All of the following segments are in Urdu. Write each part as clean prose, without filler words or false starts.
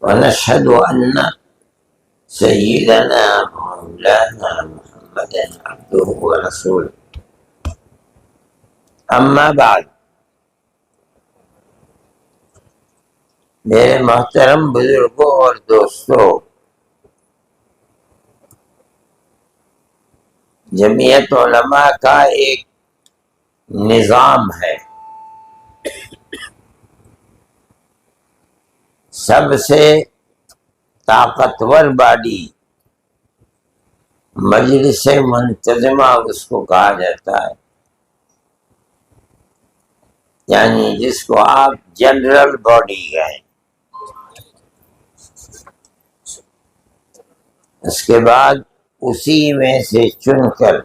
ونشهد أن سيدنا مولانا محمدا عبده ورسوله اما بعد. میرے محترم بزرگوں اور دوستوں، جمعیت علماء کا ایک نظام ہے. سب سے طاقتور باڈی مجلس منتظمہ اس کو کہا جاتا ہے، یعنی جس کو آپ جنرل باڈی کہیں. اس کے بعد اسی میں سے چن کر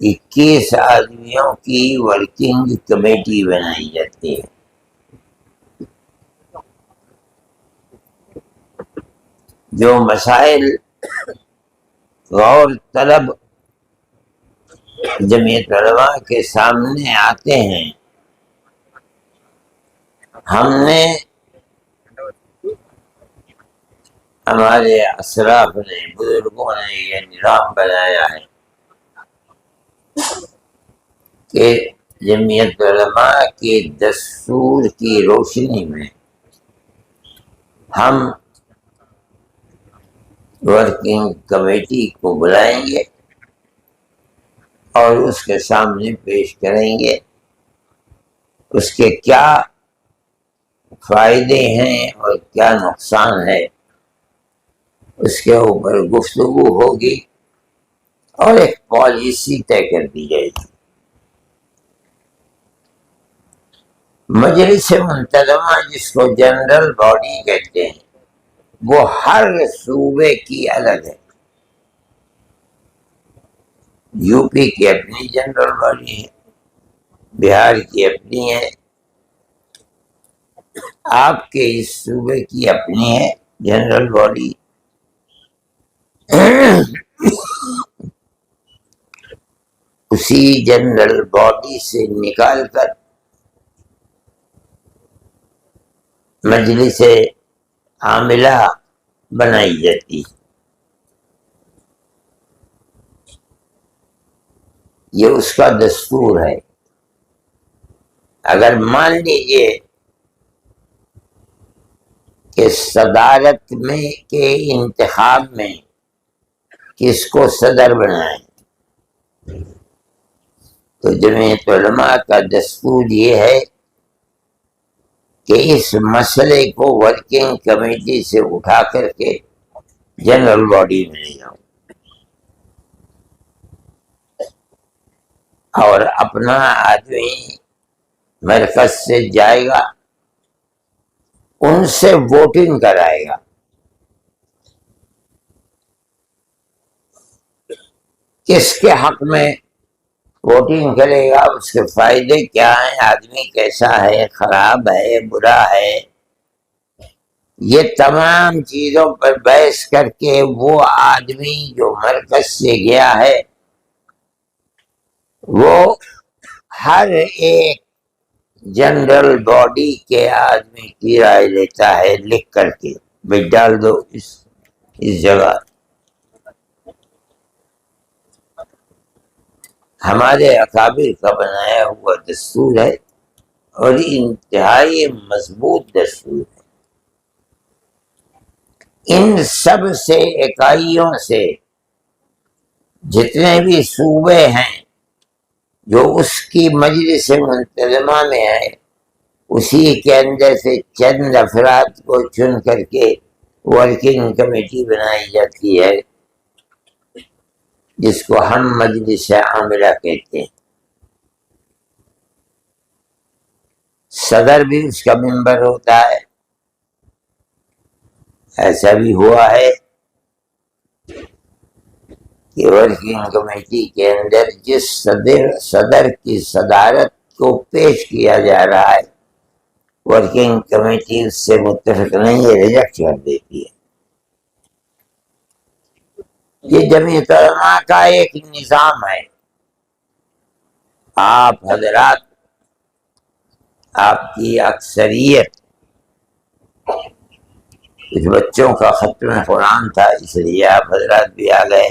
21 آدمیوں کی ورکنگ کمیٹی بنائی جاتی ہے. جو مسائل غور طلب جمعیت علماء کے سامنے آتے ہیں، ہم نے ہمارے اسلاف نے بزرگوں نے یہ نظام بنایا ہے کہ جمعیت علماء کے دستور کی روشنی میں ہم ورکنگ کمیٹی کو بلائیں گے اور اس کے سامنے پیش کریں گے اس کے کیا فائدے ہیں اور کیا نقصان ہے. اس کے اوپر گفتگو ہوگی اور ایک پالیسی طے کر دی جائے گی. مجلس منتظمہ جس کو جنرل باڈی کہتے ہیں وہ ہر صوبے کی الگ ہے. یو پی کی اپنی جنرل باڈی ہے، بہار کی اپنی ہے، آپ کے اس صوبے کی اپنی ہے جنرل باڈی. اسی جنرل باڈی سے نکال کر مجلس عاملہ بنائی جاتی ہے. یہ اس کا دستور ہے. اگر مان لیجیے کہ صدارت میں کے انتخاب میں کس کو صدر بنائیں تو جمعیت علماء کا دستور یہ ہے کہ اس مسئلے کو ورکنگ کمیٹی سے اٹھا کر کے جنرل باڈی میں لے جاؤں اور اپنا آدمی مرکز سے جائے گا، ان سے ووٹنگ کرائے گا. کس کے حق میں ووٹنگ کرے گا، اس کے فائدے کیا ہیں، آدمی کیسا ہے، خراب ہے، برا ہے، یہ تمام چیزوں پر بحث کر کے وہ آدمی جو مرکز سے گیا ہے وہ ہر ایک جنرل باڈی کے آدمی کی رائے لیتا ہے، لکھ کر کے بھائی ڈال دو اس جگہ. ہمارے اکابر کا بنایا ہوا دستور ہے اور انتہائی مضبوط دستور ہے. ان سب سے اکائیوں سے جتنے بھی صوبے ہیں جو اس کی مجلس منتظمہ میں ہے، اسی کے اندر سے چند افراد کو چن کر کے ورکنگ کمیٹی بنائی جاتی ہے جس کو ہم مجلس عاملہ کہتے ہیں. صدر بھی اس کا ممبر ہوتا ہے. ایسا بھی ہوا ہے کہ ورکنگ کمیٹی کے اندر جس صدر کی صدارت کو پیش کیا جا رہا ہے ورکنگ کمیٹی اس سے متفق نہیں ہے، ریجیکٹ کر دیتی ہے. یہ جمعیت علماء کا ایک نظام ہے. آپ حضرات، آپ کی اکثریت کچھ بچوں کا ختم قرآن تھا، اس لیے آپ حضرات بھی آ گئے۔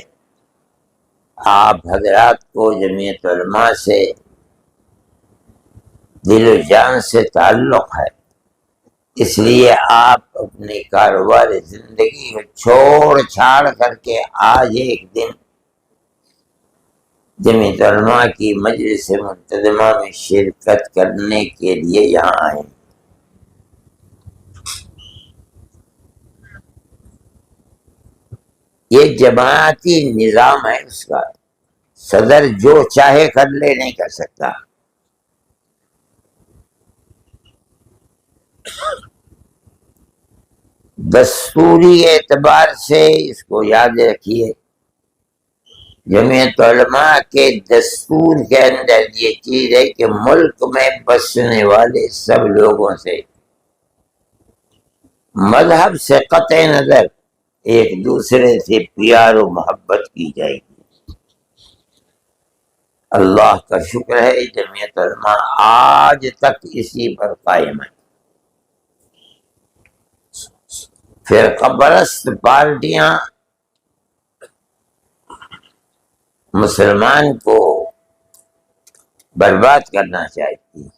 آپ حضرات کو جمعیت علماء سے دل و جان سے تعلق ہے، اس لیے آپ اپنی کاروبار زندگی کو چھوڑ چھاڑ کر کے آج ایک دن جمعیت علماء کی مجلس منتظمہ میں شرکت کرنے کے لیے یہاں آئے۔ یہ جماعتی نظام ہے، اس کا صدر جو چاہے کر لے، نہیں کر سکتا۔ دستوری اعتبار سے اس کو یاد رکھیے، جمعیت علماء کے دستور کے اندر یہ چیز ہے کہ ملک میں بسنے والے سب لوگوں سے مذہب سے قطع نظر ایک دوسرے سے پیار و محبت کی جائے گی۔ اللہ کا شکر ہے جمعیت علماء آج تک اسی پر قائم ہے۔ فرقہ پرست پارٹیاں مسلمان کو برباد کرنا چاہتی ہیں۔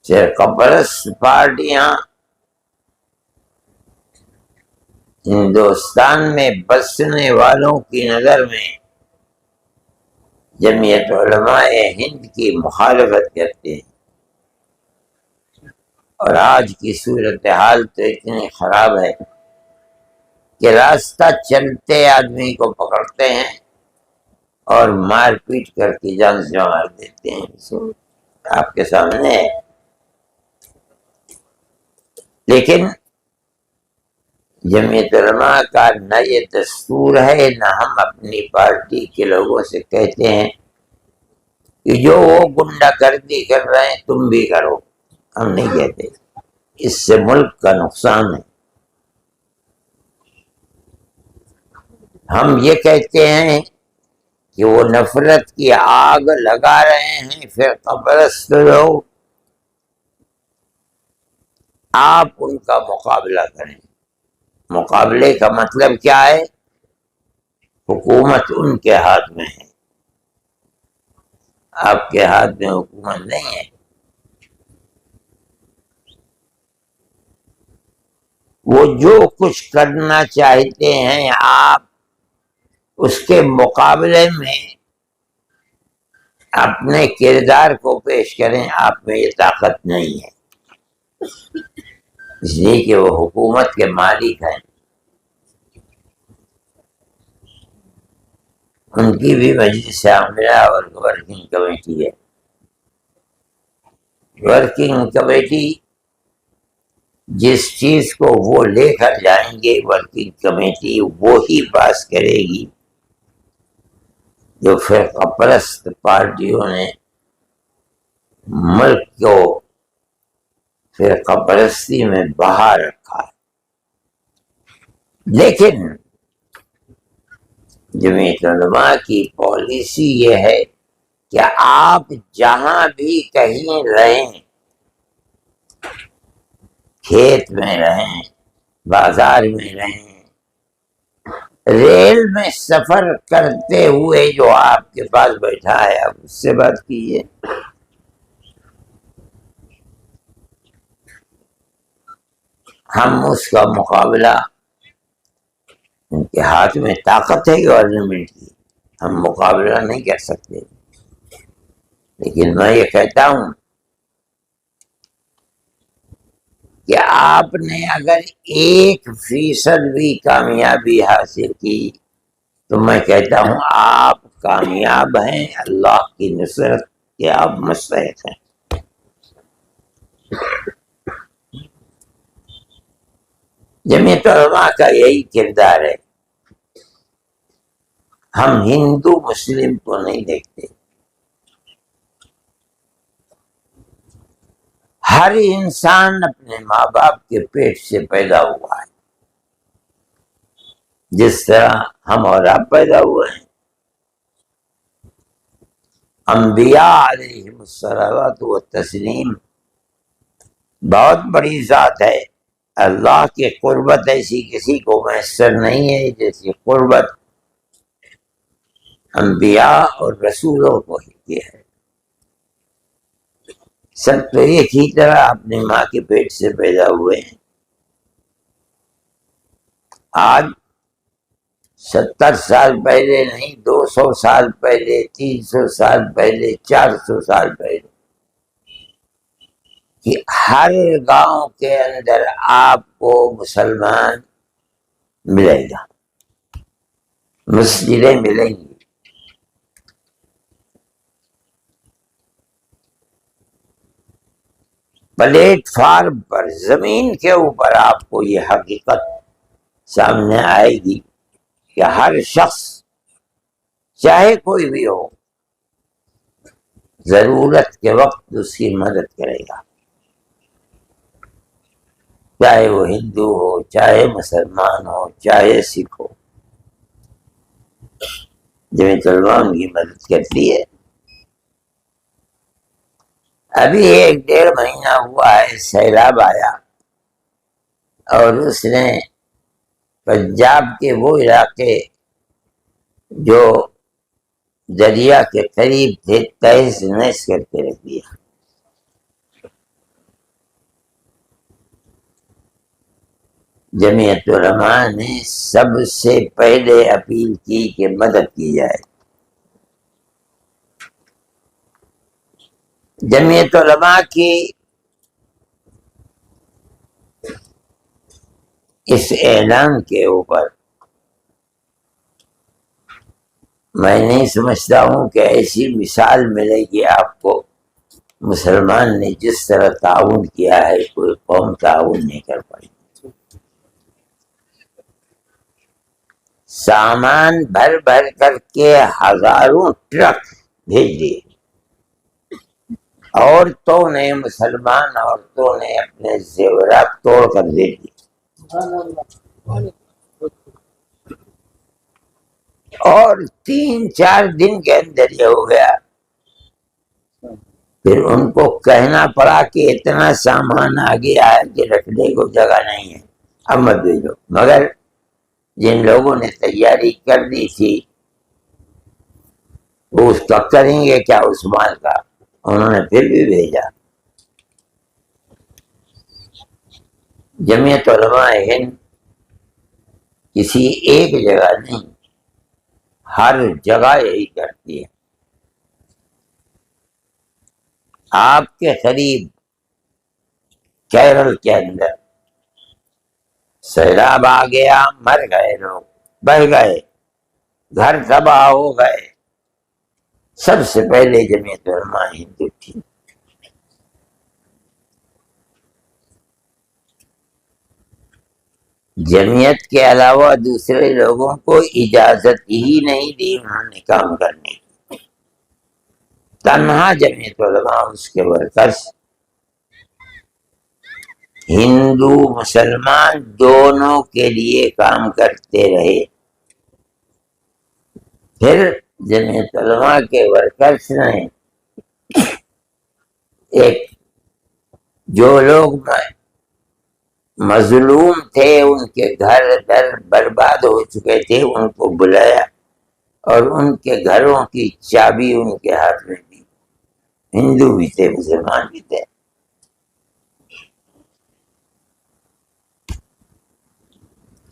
فرقہ پرست پارٹیاں ہندوستان میں بسنے والوں کی نظر میں جمعیت علماء ہند کی مخالفت کرتے ہیں، اور آج کی صورتحال تو اتنی خراب ہے کہ راستہ چلتے آدمی کو پکڑتے ہیں اور مار پیٹ کر کے جان سے مار دیتے ہیں، آپ کے سامنے ہے۔ لیکن جمعیت علماء کا نہ یہ دستور ہے، نہ ہم اپنی پارٹی کے لوگوں سے کہتے ہیں کہ جو وہ گنڈا گردی کر رہے ہیں تم بھی کرو، ہم نہیں کہتے۔ اس سے ملک کا نقصان ہے۔ ہم یہ کہتے ہیں کہ وہ نفرت کی آگ لگا رہے ہیں فرقہ پرست لوگ، آپ ان کا مقابلہ کریں۔ مقابلے کا مطلب کیا ہے؟ حکومت ان کے ہاتھ میں ہے، آپ کے ہاتھ میں حکومت نہیں ہے۔ وہ جو کچھ کرنا چاہتے ہیں آپ اس کے مقابلے میں اپنے کردار کو پیش کریں، آپ میں یہ طاقت نہیں ہے، اس لیے کہ وہ حکومت کے مالک ہیں۔ ان کی بھی مجلس عاملہ اور ورکنگ کمیٹی ہے۔ ورکنگ کمیٹی جس چیز کو وہ لے کر جائیں گے، ورکنگ کمیٹی وہی پاس کرے گی جو فرقہ پرست پارٹیوں نے ملک کو فرقہ پرستی میں بہا رکھا ہے۔ لیکن جمعیت علماء کی پالیسی یہ ہے کہ آپ جہاں بھی کہیں رہیں، کھیت میں رہیں، بازار میں رہیں، ریل میں سفر کرتے ہوئے جو آپ کے پاس بیٹھا ہے آپ اس سے بات کیجیے۔ ہم اس کا مقابلہ، ان کے ہاتھ میں طاقت ہے گورنمنٹ کی، ہم مقابلہ نہیں کر سکتے۔ لیکن میں یہ کہتا ہوں کہ آپ نے اگر 1% بھی کامیابی حاصل کی تو میں کہتا ہوں آپ کامیاب ہیں، اللہ کی نصرت کے آپ مستحق ہیں۔ جمعیت علماء کا یہی کردار ہے۔ ہم ہندو مسلم کو نہیں دیکھتے، ہر انسان اپنے ماں باپ کے پیٹ سے پیدا ہوا ہے، جس طرح ہم اور آپ پیدا ہوئے ہیں۔ انبیاء علیہم الصلوۃ والتسلیم بہت بڑی ذات ہے، اللہ کی قربت ایسی کسی کو میسر نہیں ہے جیسی قربت انبیاء اور رسولوں کو ہی ہے۔ سب تو ایک ہی طرح اپنی ماں کے پیٹ سے پیدا ہوئے ہیں۔ آج 70 سال پہلے نہیں، 200 سال پہلے، 300 سال پہلے، 400 سال پہلے کہ ہر گاؤں کے اندر آپ کو مسلمان ملے گا، مسجدیں ملیں گی۔ پلیٹ فارم پر، زمین کے اوپر آپ کو یہ حقیقت سامنے آئے گی کہ ہر شخص چاہے کوئی بھی ہو ضرورت کے وقت اس کی مدد کرے گا، چاہے وہ ہندو ہو، چاہے مسلمان ہو، چاہے سکھ ہو۔ جمعیت علماء ان کی مدد کرتی ہے۔ ابھی 1-1.5 مہینہ ہوا ہے سیلاب آیا اور اس نے پنجاب کے وہ علاقے جو دریا کے قریب تھے تہس نہس کر کے رکھ دیا۔ جمعیت علماء نے سب سے پہلے اپیل کی کہ مدد کی جائے۔ جمعیت علماء کی اس اعلان کے اوپر میں نہیں سمجھتا ہوں کہ ایسی مثال ملے گی آپ کو، مسلمان نے جس طرح تعاون کیا ہے کوئی قوم تعاون نہیں کر پائی۔ سامان بھر بھر کر کے ہزاروں ٹرک بھیج دیے، عورتوں نے، مسلمان عورتوں نے اپنے زیورات توڑ کر دے دیے، اور 3-4 دن کے اندر یہ ہو گیا۔ پھر ان کو کہنا پڑا کہ اتنا سامان آ گیا ہے کہ رکھنے کو جگہ نہیں ہے، اب مت بھیجو۔ مگر جن لوگوں نے تیاری کر دی تھی وہ اس کا کریں گے کیا، اس مال کا؟ انہوں نے پھر بھی بھیجا۔ جمعیت علماء ہند کسی ایک جگہ نہیں، ہر جگہ یہی کرتی ہے۔ آپ کے قریب کیرل کے اندر سیلاب آ گیا، مر گئے لوگ، بہ گئے، گھر تباہ ہو گئے، سب سے پہلے جمعیت علماء ہند اٹھی۔ جمعیت کے علاوہ دوسرے لوگوں کو اجازت ہی نہیں دی انہوں نے کام کرنے کی۔ تنہا جمعیت علماء، اس کے ورکرز ہندو مسلمان دونوں کے لیے کام کرتے رہے۔ پھر جمعیت علماء کے ورکرز نے ایک جو لوگ مظلوم تھے، ان کے گھر در برباد ہو چکے تھے، ان کو بلایا اور ان کے گھروں کی چابی ان کے ہاتھ میں دی۔ ہندو بھی تھے، مسلمان بھی تھے۔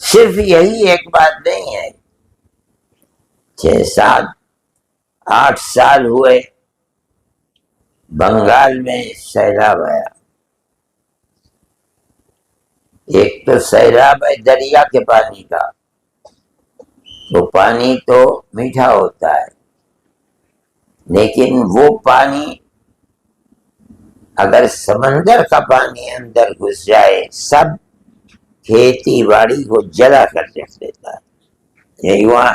صرف یہی ایک بات نہیں ہے، 6-7-8 سال ہوئے بنگال میں سیلاب آیا۔ ایک تو سیلاب ہے دریا کے پانی کا، وہ پانی تو میٹھا ہوتا ہے، لیکن وہ پانی اگر سمندر کا پانی اندر گھس جائے سب کھیتی باڑی کو جلا کر رکھ دیتا ہے۔ یہی وہاں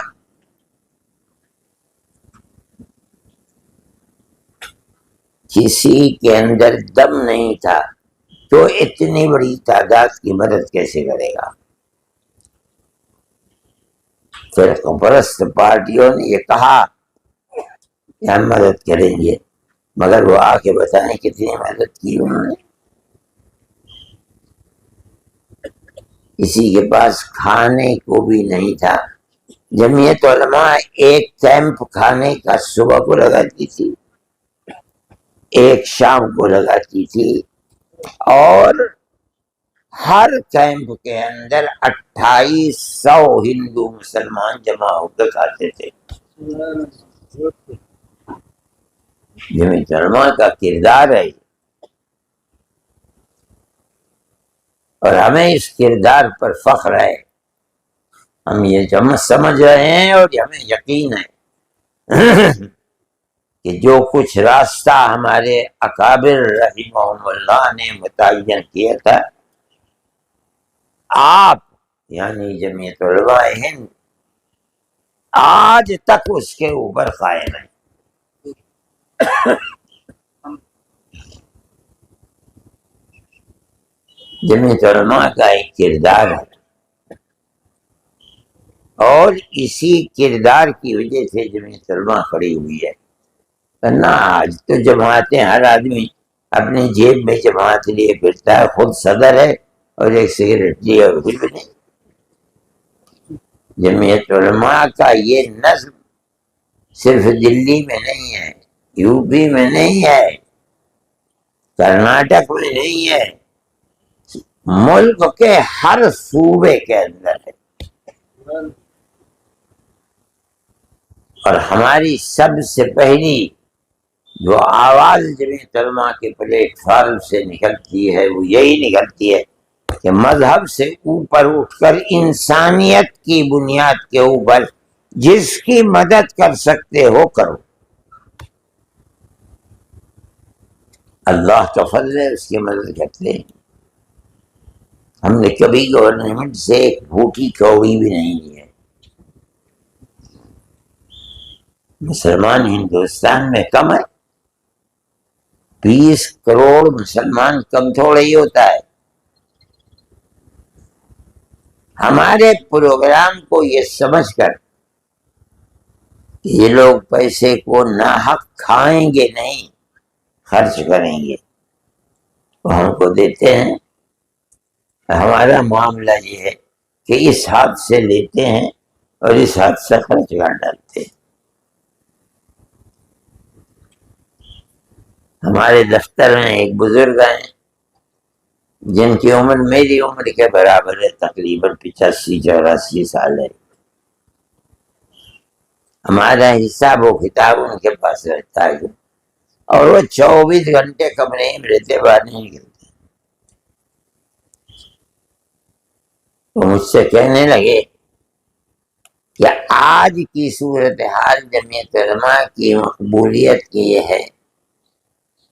کسی کے اندر دم نہیں تھا تو اتنی بڑی تعداد کی مدد کیسے کرے گا؟ فرقہ پرست پارٹیوں نے یہ کہا کہ ہم مدد کریں گے، مگر وہ آ کے بتائیں کتنی مدد کی انہوں نے۔ کسی کے پاس کھانے کو بھی نہیں تھا۔ جمعیت علماء ایک کیمپ کھانے کا صبح کو لگاتی تھی، ایک شام کو لگاتی تھی، اور ہر کیمپ کے اندر 2800 ہندو مسلمان جمع ہو کر کھاتے تھے۔ جمعیت علماء کا کردار ہے، اور ہمیں اس کردار پر فخر ہے۔ ہم یہ سمجھ رہے ہیں اور ہمیں یقین ہے کہ جو کچھ راستہ ہمارے اکابر رحمہم اللہ نے متعین کیا تھا، آپ یعنی جمعیت علماء ہند آج تک اس کے اوپر قائم ہے۔ جمعیت علماء کا ایک کردار ہے، اور اسی کردار کی وجہ سے جمعیت علماء کھڑی ہوئی ہے۔ ورنہ آج تو جماعتیں ہر آدمی اپنی جیب میں جماعت لیے پھرتا ہے، خود صدر ہے اور ایک سیکرٹری اور کچھ بھی نہیں۔ جمعیت علماء کا یہ نظم صرف دلی میں نہیں ہے، یو پی میں نہیں ہے، کرناٹک میں نہیں ہے، ملک کے ہر صوبے کے اندر ہے۔ اور ہماری سب سے پہلی جو آواز جمعیت علماء کے پلیٹ فارم سے نکلتی ہے وہ یہی نکلتی ہے کہ مذہب سے اوپر اٹھ کر انسانیت کی بنیاد کے اوپر جس کی مدد کر سکتے ہو کرو۔ اللہ کا فضل ہے، اس کی مدد کرتے ہیں۔ ہم نے کبھی گورنمنٹ سے ایک بھوٹی کوڑی بھی نہیں لی ہے۔ مسلمان ہندوستان میں کم ہے، 20 کروڑ مسلمان کم تھوڑا ہی ہوتا ہے۔ ہمارے پروگرام کو یہ سمجھ کر کہ یہ لوگ پیسے کو ناحق کھائیں گے نہیں، خرچ کریں گے، وہ ہم کو دیتے ہیں۔ ہمارا معاملہ یہ ہے کہ اس ہاتھ سے لیتے ہیں اور اس ہاتھ سے خرچ کر ڈالتے ہیں۔ ہمارے دفتر میں ایک بزرگ ہیں جن کی عمر میری عمر کے برابر ہے، تقریباً 85-84 سال ہے۔ ہمارا حساب و کتاب ان کے پاس رہتا ہے، اور وہ 24 گھنٹے کمرے میں رہتے، باہر نہیں نکلتے۔ تو مجھ سے کہنے لگے کہ آج کی صورتحال جمعیت علماء کی مقبولیت کی یہ ہے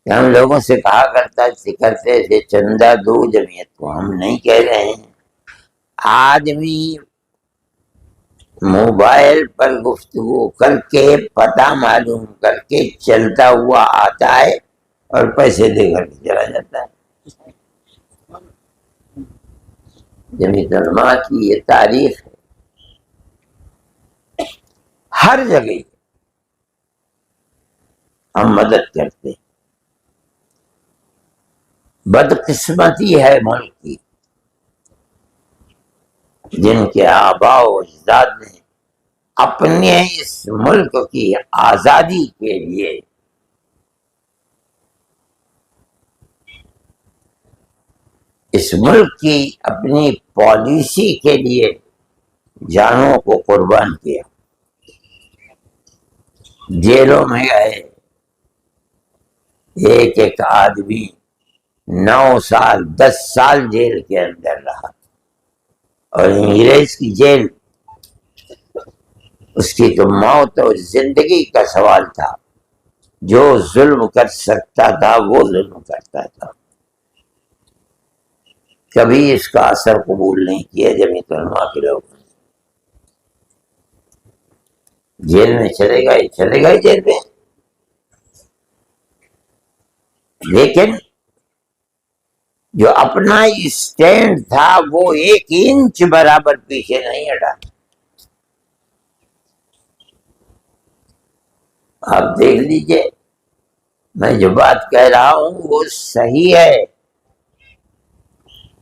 کہ ہم لوگوں سے کہا کرتے تھے چندہ دو جمعیت کو، ہم نہیں کہہ رہے ہیں۔ آدمی موبائل پر گفتگو کر کے پتہ معلوم کر کے چلتا ہوا آتا ہے اور پیسے دے کر کے چلا جاتا ہے۔ جمعیت علماء کی یہ تاریخ ہے، ہر جگہ ہم مدد کرتے ہیں۔ بدقسمتی ہے ملک کی، جن کے آباء و اجداد نے اپنے اس ملک کی آزادی کے لیے اس ملک کی اپنی پالیسی کے لیے جانوں کو قربان کیا، جیلوں میں گئے، ایک ایک آدمی 9 سال 10 سال جیل کے اندر رہا، اور انگریز کی جیل اس کی تو موت اور زندگی کا سوال تھا۔ جو ظلم کر سکتا تھا وہ ظلم کرتا تھا۔ کبھی اس کا اثر قبول نہیں کیا جمعیت علماء کے لوگ۔ جیل میں چلے گئے جیل میں، لیکن جو اپنا اسٹینڈ تھا وہ 1 انچ برابر پیچھے نہیں ہٹا۔ آپ دیکھ لیجئے، میں جو بات کہہ رہا ہوں وہ صحیح ہے۔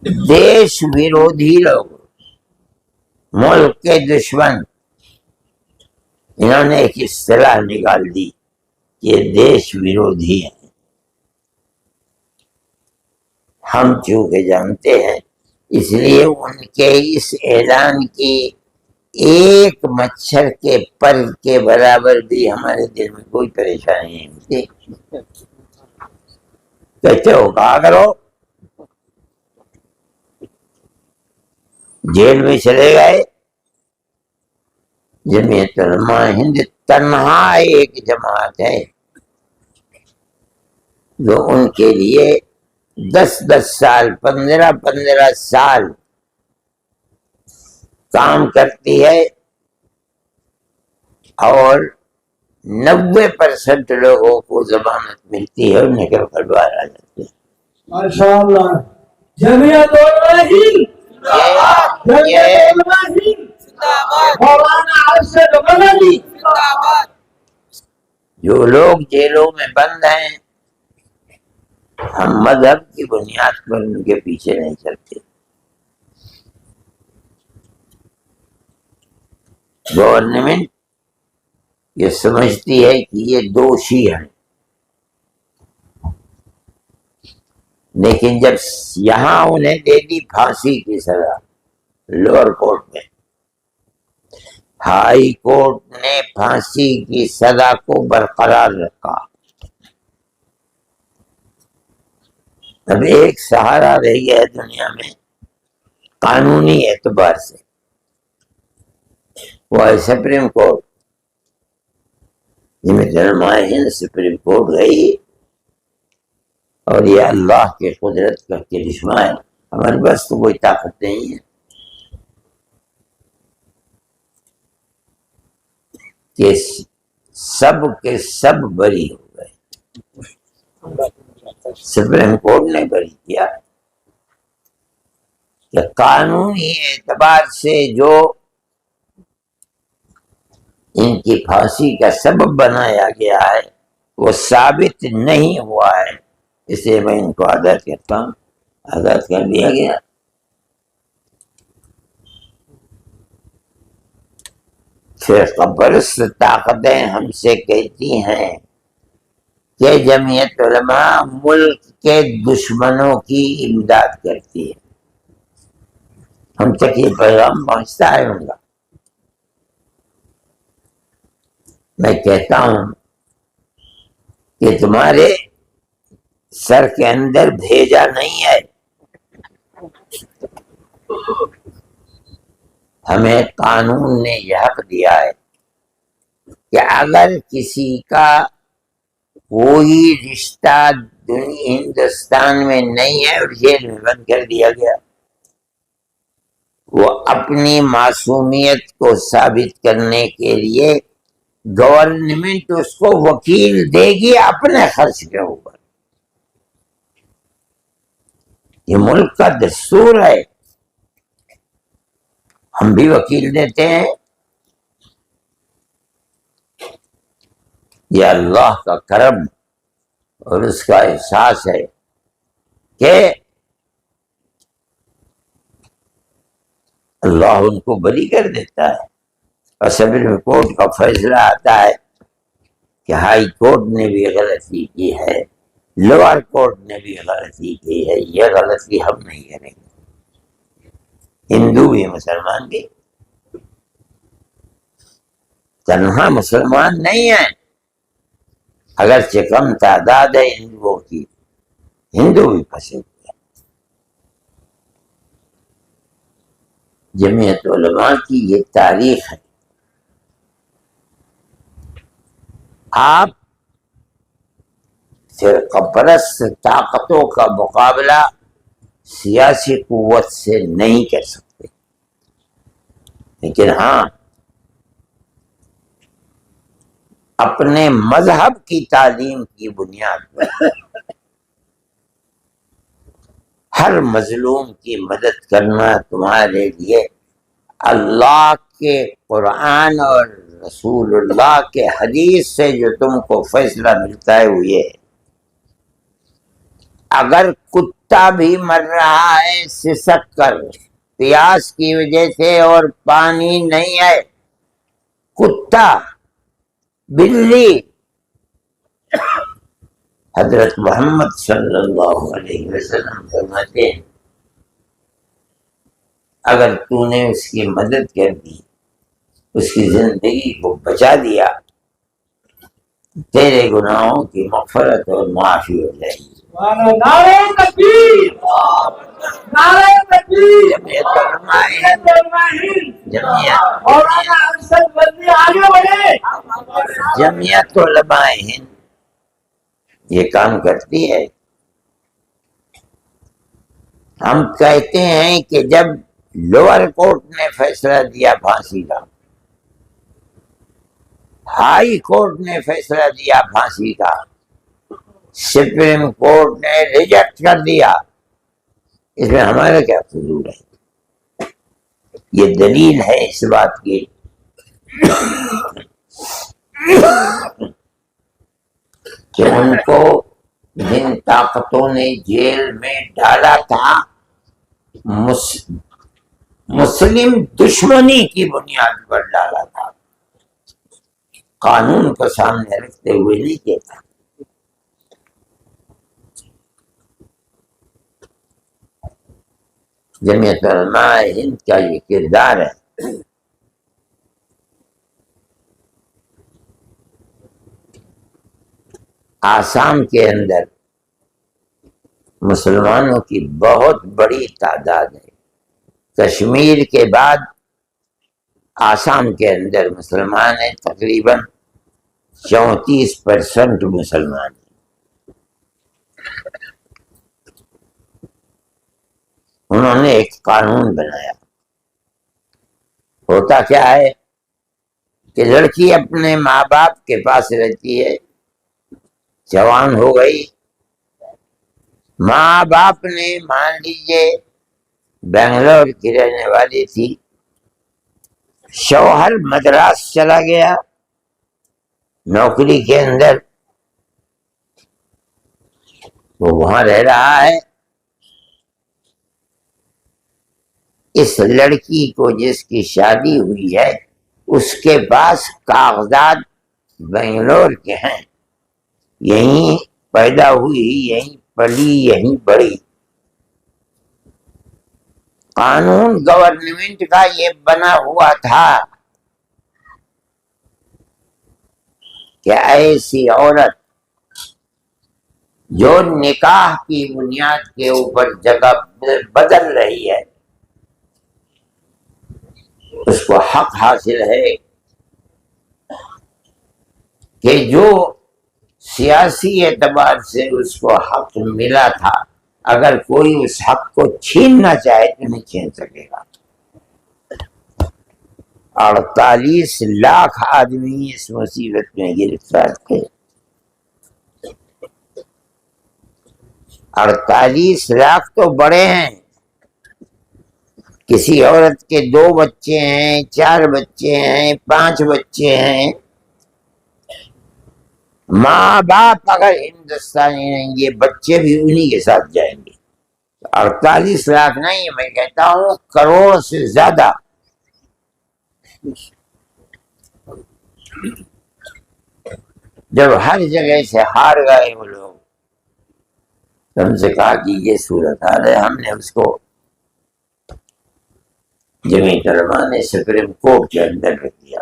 دیش ویرودھی لوگ، ملک کے دشمن، انہوں نے ایک اصطلاح نکال دی کہ دیش ویرودھی ہیں۔ ہم چونکہ جانتے ہیں، اس لیے ان کے اس اعلان کی ایک مچھر کے پر کے برابر بھی ہمارے دل میں کوئی پریشانی نہیں ہوتی۔ کہتے ہو کہا کرو، جیل میں چلے گئے۔ جمعیت علماء ہند تنہا ایک جماعت ہے جو ان کے لیے 10 سال 15 سال کام کرتی ہے، اور 90% لوگوں کو ضمانت ملتی ہے اور نکل کر باہر آ جاتے ہیں۔ ماشاءاللہ، جمعیت علماء ہند جمعیت علماء ہند مولانا ارشد مدنی۔ جو لوگ جیلوں میں بند ہیں، ہم مذہب کی بنیاد پر ان کے پیچھے نہیں چلتے۔ گورنمنٹ یہ سمجھتی ہے کہ یہ دوشی ہیں، لیکن جب یہاں انہیں دے دی پھانسی کی سزا لوور کورٹ میں، ہائی کورٹ نے پھانسی کی سزا کو برقرار رکھا۔ اب ایک سہارا رہ گیا ہے دنیا میں قانونی اعتبار سے، وہ ہے سپریم کورٹ۔ جمعیت علماء ہند سپریم کورٹ گئی، اور یہ اللہ کے قدرت کا کرشمہ ہے، ہمارے پاس تو کوئی طاقت نہیں ہے کہ سب کے سب بری ہو گئے۔ سپریم کورٹ نے بری کیا کہ قانونی اعتبار سے جو ان کی پھانسی کا سبب بنایا گیا ہے وہ ثابت نہیں ہوا ہے، اس لیے میں ان کو آزاد کرتا ہوں۔ آزاد کر دیا گیا۔ فرقہ پرست طاقتیں ہم سے کہتی ہیں کہ جمعیت علماء ملک کے دشمنوں کی امداد کرتی ہے۔ ہم تک یہ پیغام پہنچتا ہے ان کا؟ میں کہتا ہوں کہ تمہارے سر کے اندر بھیجا نہیں ہے۔ ہمیں قانون نے یہ حق دیا ہے کہ اگر کسی کا کوئی رشتہ ہندوستان میں نہیں ہے اور جیل میں بند کر دیا گیا، وہ اپنی معصومیت کو ثابت کرنے کے لیے گورنمنٹ اس کو وکیل دے گی اپنے خرچ کے اوپر۔ یہ ملک کا دستور ہے، ہم بھی وکیل دیتے ہیں۔ یہ اللہ کا کرم اور اس کا احساس ہے کہ اللہ ان کو بری کر دیتا ہے، اور سپریم کورٹ کا فیصلہ آتا ہے کہ ہائی کورٹ نے بھی غلطی کی ہے، لوور کورٹ نے بھی غلطی کی ہے، یہ غلطی ہم نہیں کریں گے۔ ہندو بھی مسلمان بھی تنہا مسلمان نہیں ہیں، اگرچہ کم تعداد ہے ہندوؤں کی، ہندو بھی پھنسے ہوئے ہیں۔ جمعیت علماء کی یہ تاریخ ہے۔ آپ فرقہ پرست طاقتوں کا مقابلہ سیاسی قوت سے نہیں کر سکتے، لیکن ہاں اپنے مذہب کی تعلیم کی بنیاد پر ہر مظلوم کی مدد کرنا تمہارے لیے اللہ کے قرآن اور رسول اللہ کے حدیث سے جو تم کو فیصلہ ملتا ہے وہ یہ ہے اگر کتا بھی مر رہا ہے سسک کر پیاس کی وجہ سے اور پانی نہیں ہے، کتا، بلی، حضرت محمد صلی اللہ علیہ وسلم فرماتے ہیں اگر تو نے اس کی مدد کر دی، اس کی زندگی کو بچا دیا، تیرے گناہوں کی مغفرت اور معافی ہو جائے گی۔ نعرہ تکبیر، نعرہ تکبیر، جمعیت علماء ہند، جمعیت مولانا ارشد بدری آگے بڑھے۔ جمعیت علماء ہند یہ کام کرتی ہے۔ ہم کہتے ہیں کہ جب لوور کورٹ نے فیصلہ دیا پھانسی کا، ہائی کورٹ نے فیصلہ دیا پھانسی کا، سپریم کورٹ نے ریجیکٹ کر دیا، اس میں ہمارا کیا قصور ہے؟ یہ دلیل ہے اس بات کی کہ ان کو جن طاقتوں نے جیل میں ڈالا تھا مسلم دشمنی کی بنیاد پر ڈالا تھا، قانون کو سامنے رکھتے ہوئے نہیں کہتا۔ جمعیت علماء ہند کا یہ کردار ہے۔ آسام کے اندر مسلمانوں کی بہت بڑی تعداد ہے، کشمیر کے بعد آسام کے اندر مسلمان ہیں، تقریباً 34% مسلمان ہیں۔ انہوں نے ایک قانون بنایا، ہوتا کیا ہے کہ لڑکی اپنے ماں باپ کے پاس رہتی ہے، جوان ہو گئی، ماں باپ نے مان لیجیے بنگلور کی رہنے والی تھی، شوہر مدراس چلا گیا نوکری کے اندر، وہ وہاں رہ رہا ہے، اس لڑکی کو جس کی شادی ہوئی ہے اس کے پاس کاغذات بنگلور کے ہیں، یہیں پیدا ہوئی، یہیں پلی، یہیں بڑی۔ قانون گورنمنٹ کا یہ بنا ہوا تھا کہ ایسی عورت جو نکاح کی بنیاد کے اوپر جگہ بدل رہی ہے اس کو حق حاصل ہے کہ جو سیاسی اعتبار سے اس کو حق ملا تھا، اگر کوئی اس حق کو چھیننا چاہے تو نہیں چھین سکے گا۔ 48 لاکھ آدمی اس مصیبت میں گرفتار تھے، 48 لاکھ تو بڑے ہیں، کسی عورت کے 2 بچے ہیں، 4 بچے ہیں، 5 بچے ہیں، ماں باپ اگر ہندوستانی ہیں یہ بچے بھی انہی کے ساتھ جائیں گے۔ 48 لاکھ نہیں، میں کہتا ہوں کروڑ سے زیادہ۔ جب ہر جگہ سے ہار گئے وہ لوگ، ہم سے کہا کہ یہ صورتحال ہے، ہم نے اس کو جمعیت علماء نے سپریم کورٹ کے اندر رکھ دیا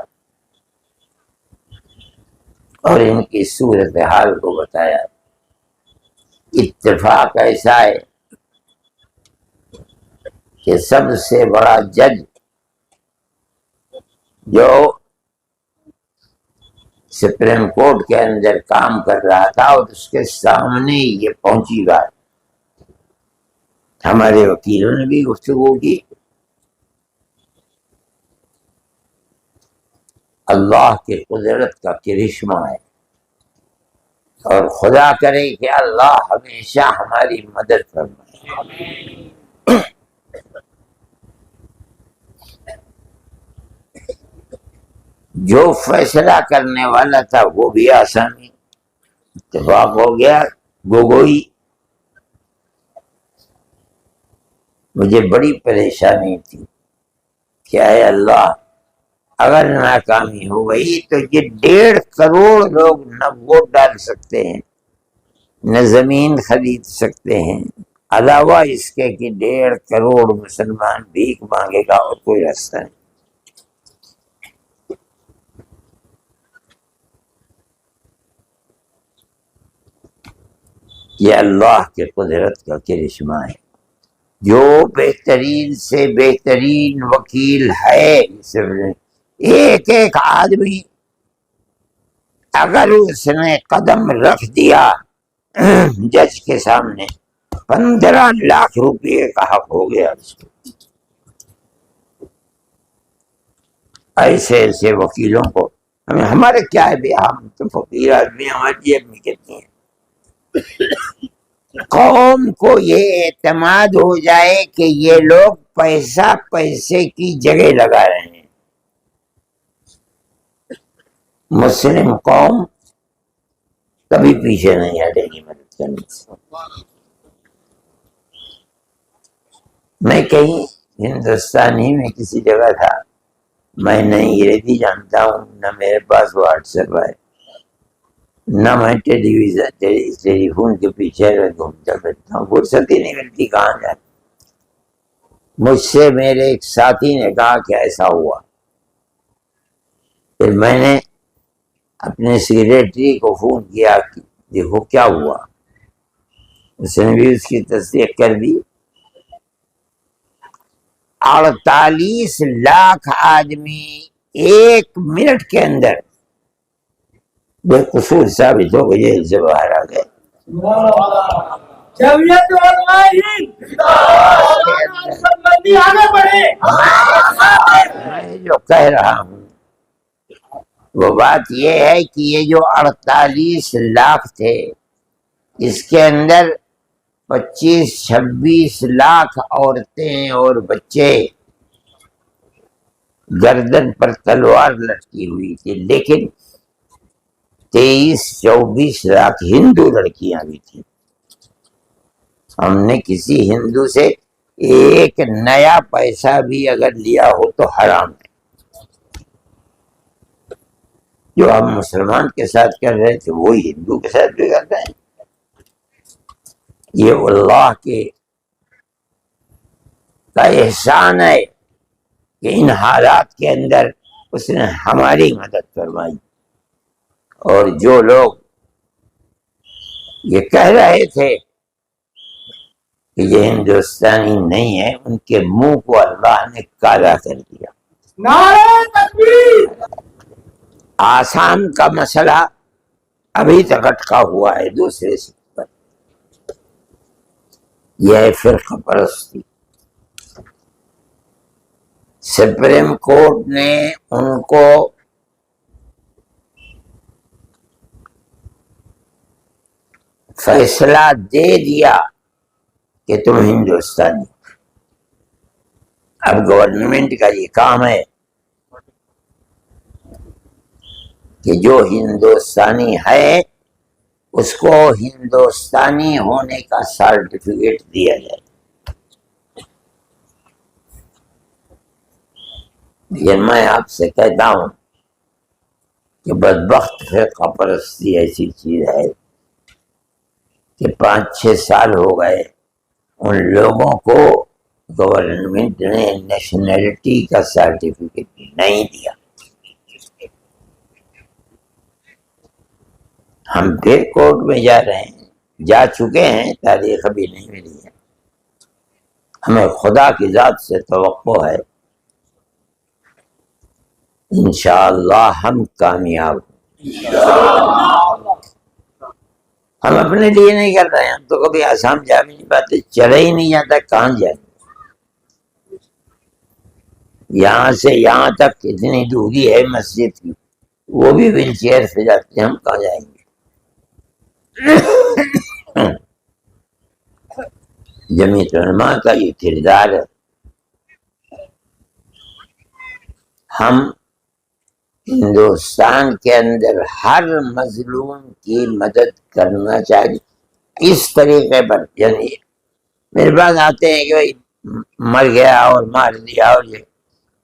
اور ان کی صورتحال کو بتایا۔ اتفاق ایسا ہے کہ سب سے بڑا جج جو سپریم کورٹ کے اندر کام کر رہا تھا اور اس کے سامنے یہ پہنچی بات، ہمارے وکیلوں نے بھی گفتگو کی، اللہ کی قدرت کا کرشمہ ہے، اور خدا کرے کہ اللہ ہمیشہ ہماری مدد فرمائے۔ جو فیصلہ کرنے والا تھا وہ بھی آسانی، اتفاق ہو گیا، گوگوئی مجھے بڑی پریشانی تھی کہ اے اللہ اگر ناکامی ہو گئی تو یہ 1.5 کروڑ لوگ نہ ووٹ ڈال سکتے ہیں نہ زمین خرید سکتے ہیں، علاوہ اس کے کہ 1.5 کروڑ مسلمان بھیک مانگے گا اور کوئی راستہ نہیں۔ یہ اللہ کے قدرت کا کرشمہ ہے۔ جو بہترین سے بہترین وکیل ہے، ایک ایک آدمی اگر اس نے قدم رکھ دیا جج کے سامنے 15 لاکھ روپے کا حق ہو گیا اس کو۔ ایسے ایسے وکیلوں کو ہمارے کیا ہے بھی، ہم تو فقیر آدمی، ہماری جیب میں کتنی ہے۔ قوم کو یہ اعتماد ہو جائے کہ یہ لوگ پیسہ پیسے کی جگہ لگا رہے ہیں، مسلم قوم کبھی پیچھے نہیں ہٹے گی مدد کرنے سے۔ میں کہیں ہندوستانی میں کسی جگہ تھا، میں نہ انگریزی جانتا ہوں، نہ میرے پاس واٹس ایپ ہے، نہ میں ٹیلی فون کے پیچھے گھومتا پھرتا ہوں، فرصت ہی نہیں ملتی کہاں جاتا۔ مجھ سے میرے ایک ساتھی نے کہا کہ ایسا ہوا، پھر میں نے اپنے سیکریٹری کو فون کیا کہ دیکھو کیا ہوا، اس نے بھی اس کی تصدیق کر دی۔ 48 لاکھ آدمی 1 منٹ کے اندر بے قصور ثابت ہو گئے، جیل سے باہر آ گئے۔ جمعیت علماء ہند سمبندی آگے بڑھے۔ میں جو کہہ رہا ہوں وہ بات یہ ہے کہ یہ جو 48 لاکھ تھے، اس کے اندر 25-26 لاکھ عورتیں اور بچے گردن پر تلوار لٹکی ہوئی تھی، لیکن 23-24 لاکھ ہندو لڑکیاں بھی تھیں۔ ہم نے کسی ہندو سے ایک نیا پیسہ بھی اگر لیا ہو تو حرام ہے۔ جو ہم مسلمان کے ساتھ کر رہے تھے وہی ہندو کے ساتھ بھی کرتے ہیں۔ یہ اللہ کا احسان ہے کہ ان حالات کے اندر اس نے ہماری مدد فرمائی، اور جو لوگ یہ کہہ رہے تھے کہ یہ ہندوستانی نہیں ہے، ان کے منہ کو اللہ نے کالا کر دیا۔ نعرہ تکبیر۔ آسام کا مسئلہ ابھی تک اٹکا ہوا ہے دوسرے سے پر، یہ ہے فرقہ پرستی۔ سپریم کورٹ نے ان کو فیصلہ دے دیا کہ تم ہندوستانی۔ اب گورنمنٹ کا یہ کام ہے کہ جو ہندوستانی ہے اس کو ہندوستانی ہونے کا سرٹیفکیٹ دیا جائے۔ لیکن میں آپ سے کہتا ہوں کہ بدبخت فرقہ پرستی ایسی چیز ہے کہ 5-6 سال ہو گئے ان لوگوں کو گورنمنٹ نے نیشنلٹی کا سرٹیفکیٹ نہیں دیا۔ ہم پھر کورٹ میں جا رہے ہیں، جا چکے ہیں، تاریخ ابھی نہیں ملی ہے۔ ہمیں خدا کی ذات سے توقع ہے انشاءاللہ ہم کامیاب ہوں۔ ہم اپنے لیے نہیں کر رہے ہیں، ہم تو کبھی آسام جا بھی نہیں پاتے، چلے ہی نہیں جاتا، کہاں جائیں؟ یہاں سے یہاں تک اتنی دوری ہے مسجد کی، وہ بھی ویل چیئر سے جاتے ہیں، ہم کہاں جائیں گے؟ جمعیت علماء کا یہ کردار ہے، ہم ہندوستان کے اندر ہر مظلوم کی مدد کرنا چاہیے اس طریقے پر۔ یعنی میرے پاس آتے ہیں کہ بھائی مر گیا اور مار دیا، اور یہ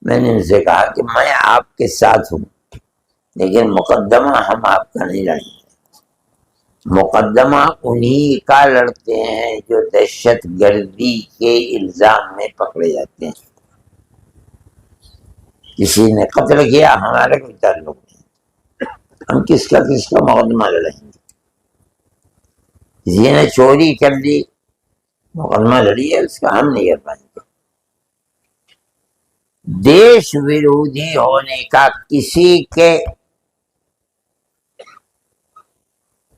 میں نے ان سے کہا کہ میں آپ کے ساتھ ہوں، لیکن مقدمہ ہم آپ کا نہیں لڑیں گے، مقدمہ انہی کا لڑتے ہیں جو دہشت گردی کے الزام میں پکڑے جاتے ہیں۔ کسی نے قتل کیا، ہمارا کوئی تعلق نہیں، ہم کس کا مقدمہ لڑیں گے؟ کسی نے چوری کر لی، مقدمہ لڑیے، اس کا ہم نہیں کر پائیں گے۔ دیش ورودھی ہونے کا کسی کے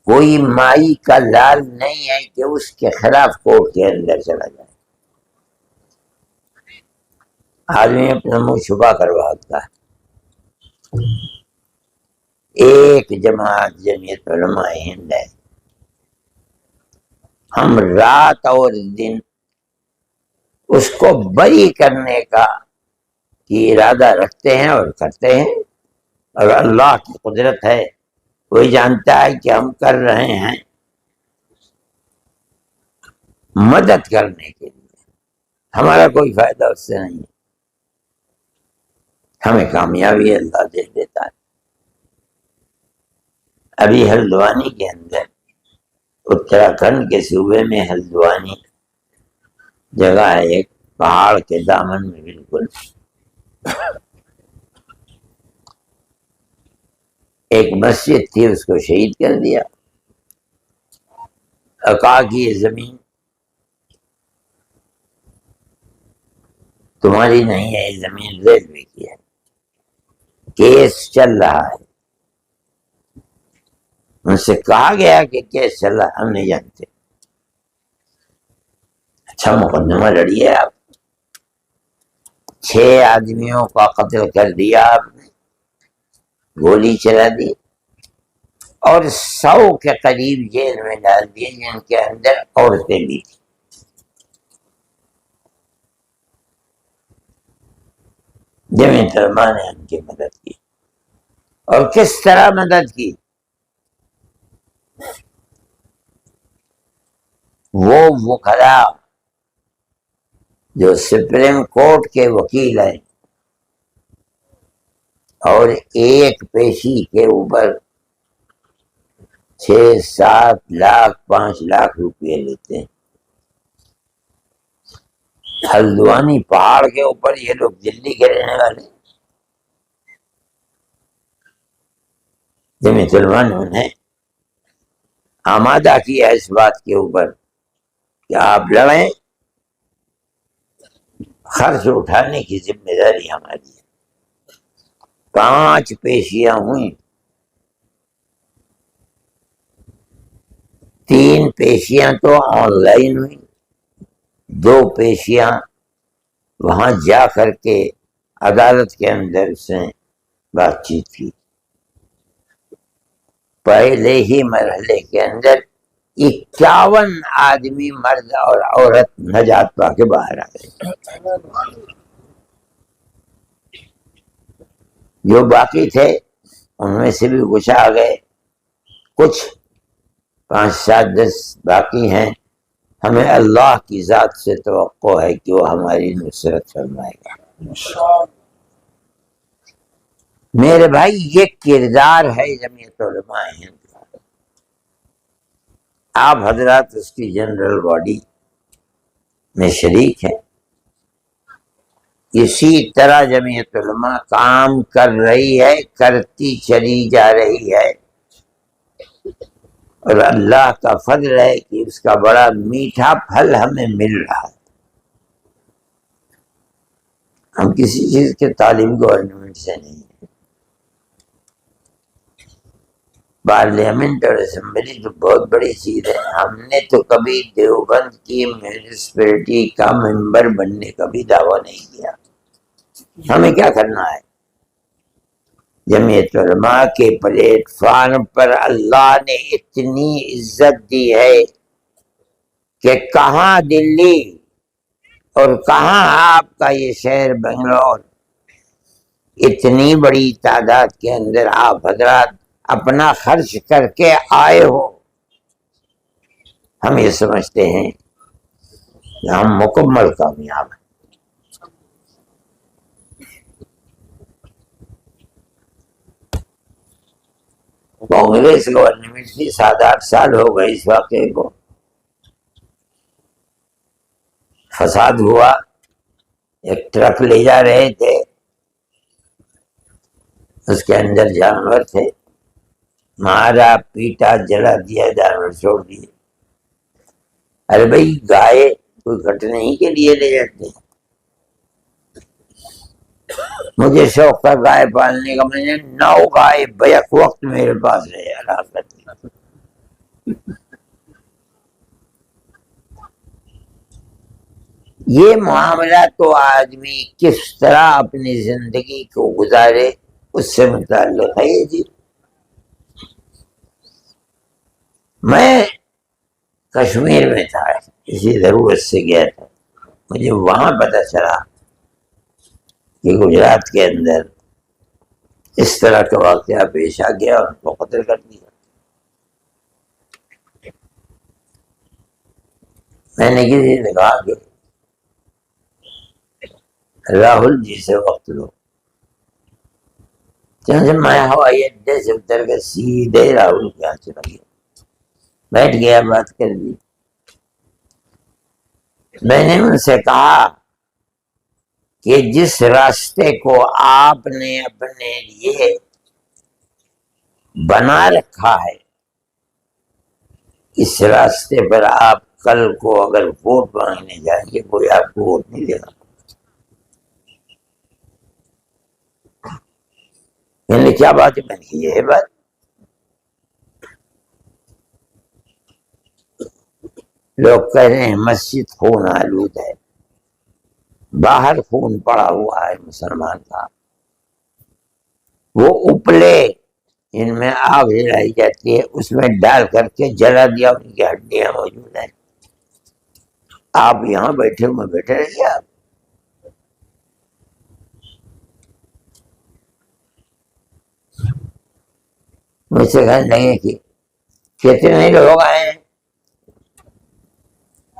کوئی مائی کا لال نہیں ہے کہ اس کے خلاف کورٹ کے اندر چلا جائے۔ آدمی اپنا منہ چھپا کر بھاگتا ہے۔ ایک جماعت جمعیت علماء ہند ہے، ہم رات اور دن اس کو بری کرنے کا کی ارادہ رکھتے ہیں اور کرتے ہیں، اور اللہ کی قدرت ہے، کوئی جانتا ہے کہ ہم کر رہے ہیں مدد کرنے کے لیے، ہمارا کوئی فائدہ اس سے نہیں ہے، ہمیں کامیابی اللہ دے دیتا ہے۔ ابھی ہلدوانی کے اندر، اتراکھنڈ کے صوبے میں ہلدوانی جگہ ہے، ایک پہاڑ کے دامن میں بالکل، ایک مسجد تھی، اس کو شہید کر دیا، کہا کہ یہ زمین تمہاری نہیں ہے، یہ زمین ریلوے کی ہے، کیس چل رہا ہے۔ ان سے کہا گیا کہ کیس چل رہا، ہم نہیں جانتے۔ اچھا مقدمہ لڑیے آپ، 6 آدمیوں کا قتل کر دیا آپ نے، گولی چلا دی، اور 100 کے قریب جیل میں ڈال دیے، جن کے اندر عورتیں بھی تھیں۔ جمعیت علماء نے ان کی مدد کی، اور کس طرح مدد کی؟ وہ وکلاء جو سپریم کورٹ کے وکیل ہیں، اور ایک پیشی کے اوپر 6-7 لاکھ 5 لاکھ روپے لیتے ہیں۔ ہلدوانی پہاڑ کے اوپر، یہ لوگ دلی کے رہنے والے، جمعیت علماء نے انہیں آمادہ کیا اس بات کے اوپر کہ آپ لڑیں، خرچ اٹھانے کی ذمہ داری ہماری ہے۔ 5 پیشیاں ہوئیں، 3 پیشیاں تو آن لائن ہوئیں، 2 پیشیاں وہاں جا کر کے عدالت کے اندر سے بات چیت کی۔ پہلے ہی مرحلے کے اندر 51 آدمی، مرد اور عورت، نجات پا کے باہر آ گئے۔ جو باقی تھے ان میں سے بھی کچھ آ گئے، کچھ 5-7-10 باقی ہیں۔ ہمیں اللہ کی ذات سے توقع ہے کہ وہ ہماری نصرت فرمائے گا۔ میرے بھائی، یہ کردار ہے جمعیت علماء ہند کا۔ آپ حضرات اس کی جنرل باڈی میں شریک ہیں۔ اسی طرح جمعیت علماء کام کر رہی ہے، کرتی چلی جا رہی ہے، اور اللہ کا فضل ہے کہ اس کا بڑا میٹھا پھل ہمیں مل رہا ہے۔ ہم کسی چیز کے طالب گورنمنٹ سے نہیں ہیں۔ پارلیمنٹ اور اسمبلی تو بہت بڑی چیز ہے، ہم نے تو کبھی دیوبند کی میونسپلٹی کا ممبر بننے کا بھی دعویٰ نہیں کیا۔ ہمیں کیا کرنا ہے؟ جمعیت علماء کے پلیٹ فارم پر اللہ نے اتنی عزت دی ہے کہ کہاں دلی اور کہاں آپ کا یہ شہر بنگلور، اتنی بڑی تعداد کے اندر آپ حضرات اپنا خرچ کر کے آئے ہو۔ ہم یہ سمجھتے ہیں ہم مکمل کامیاب ہیں۔ کانگریس گورنمنٹ کی 7-8 سال ہو گئے اس واقعے کو، فساد ہوا، ایک ٹرک لے جا رہے تھے، اس کے اندر جانور تھے، مارا پیٹا جلا دیا، جانور چھوڑ دیے۔ ارے بھائی گائے کوئی کٹنے ہی کے لیے لے جاتے ہیں؟ مجھے شوق تھا گائے پالنے کا، میں نے 9 گائے بیک وقت میرے پاس رہے ہلاکت۔ یہ معاملہ تو آدمی کس طرح اپنی زندگی کو گزارے اس سے متعلق ہے یہ جی۔ میں کشمیر میں تھا، کسی ضرورت سے گیا تھا، مجھے وہاں پتہ چلا کہ گجرات کے اندر اس طرح کا واقعہ پیش آ گیا اور ان کو قتل کر دیا۔ میں نے کسی سے کہا کہ راہل جی سے وقت لو، چنانچہ میں ہوائی اڈے سے اتر کے سیدھے راہل کے یہاں چلا گیا، بیٹھ گیا، بات کر دی۔ میں نے ان سے کہا کہ جس راستے کو آپ نے اپنے لیے بنا رکھا ہے، اس راستے پر آپ کل کو اگر ووٹ مانگنے جائیں گے کوئی آپ کو ووٹ نہیں دے گا۔ میں نے کیا بات ہے؟ میں نے یہ ہے بات، لوگ کہہ رہے ہیں مسجد خون آلود ہے، باہر خون پڑا ہوا ہے مسلمان کا، وہ اپلے ان میں آگ جلائی جاتی ہے، اس میں ڈال کر کے جلا دیا، ان کی ہڈیاں موجود ہیں۔ آپ یہاں بیٹھے ہوئے بیٹھے رہیے، آپ مجھ سے کہنے لگے کہ کتنے لوگ آئے ہیں؟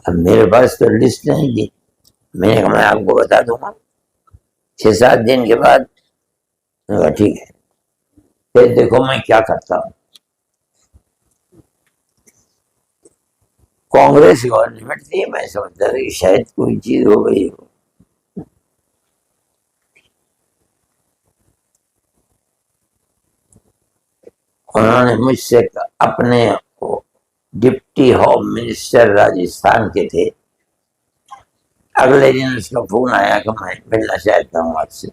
اب میرے پاس تو لسٹ نہیں دی، میں نے کہا میں آپ کو بتا دوں گا 6-7 دن کے بعد۔ میں نے کہا ٹھیک ہے، پھر دیکھو میں کیا کرتا ہوں۔ کانگریس گورنمنٹ تھی، میں سمجھتا تھا کہ شاید کوئی چیز ہو گئی ہو۔ انہوں نے مجھ سے اپنے ڈپٹی ہوم منسٹر راجستھان کے تھے، اگلے دن اس کا فون آیا کہ میں ملنا چاہتا ہوں آپ سے۔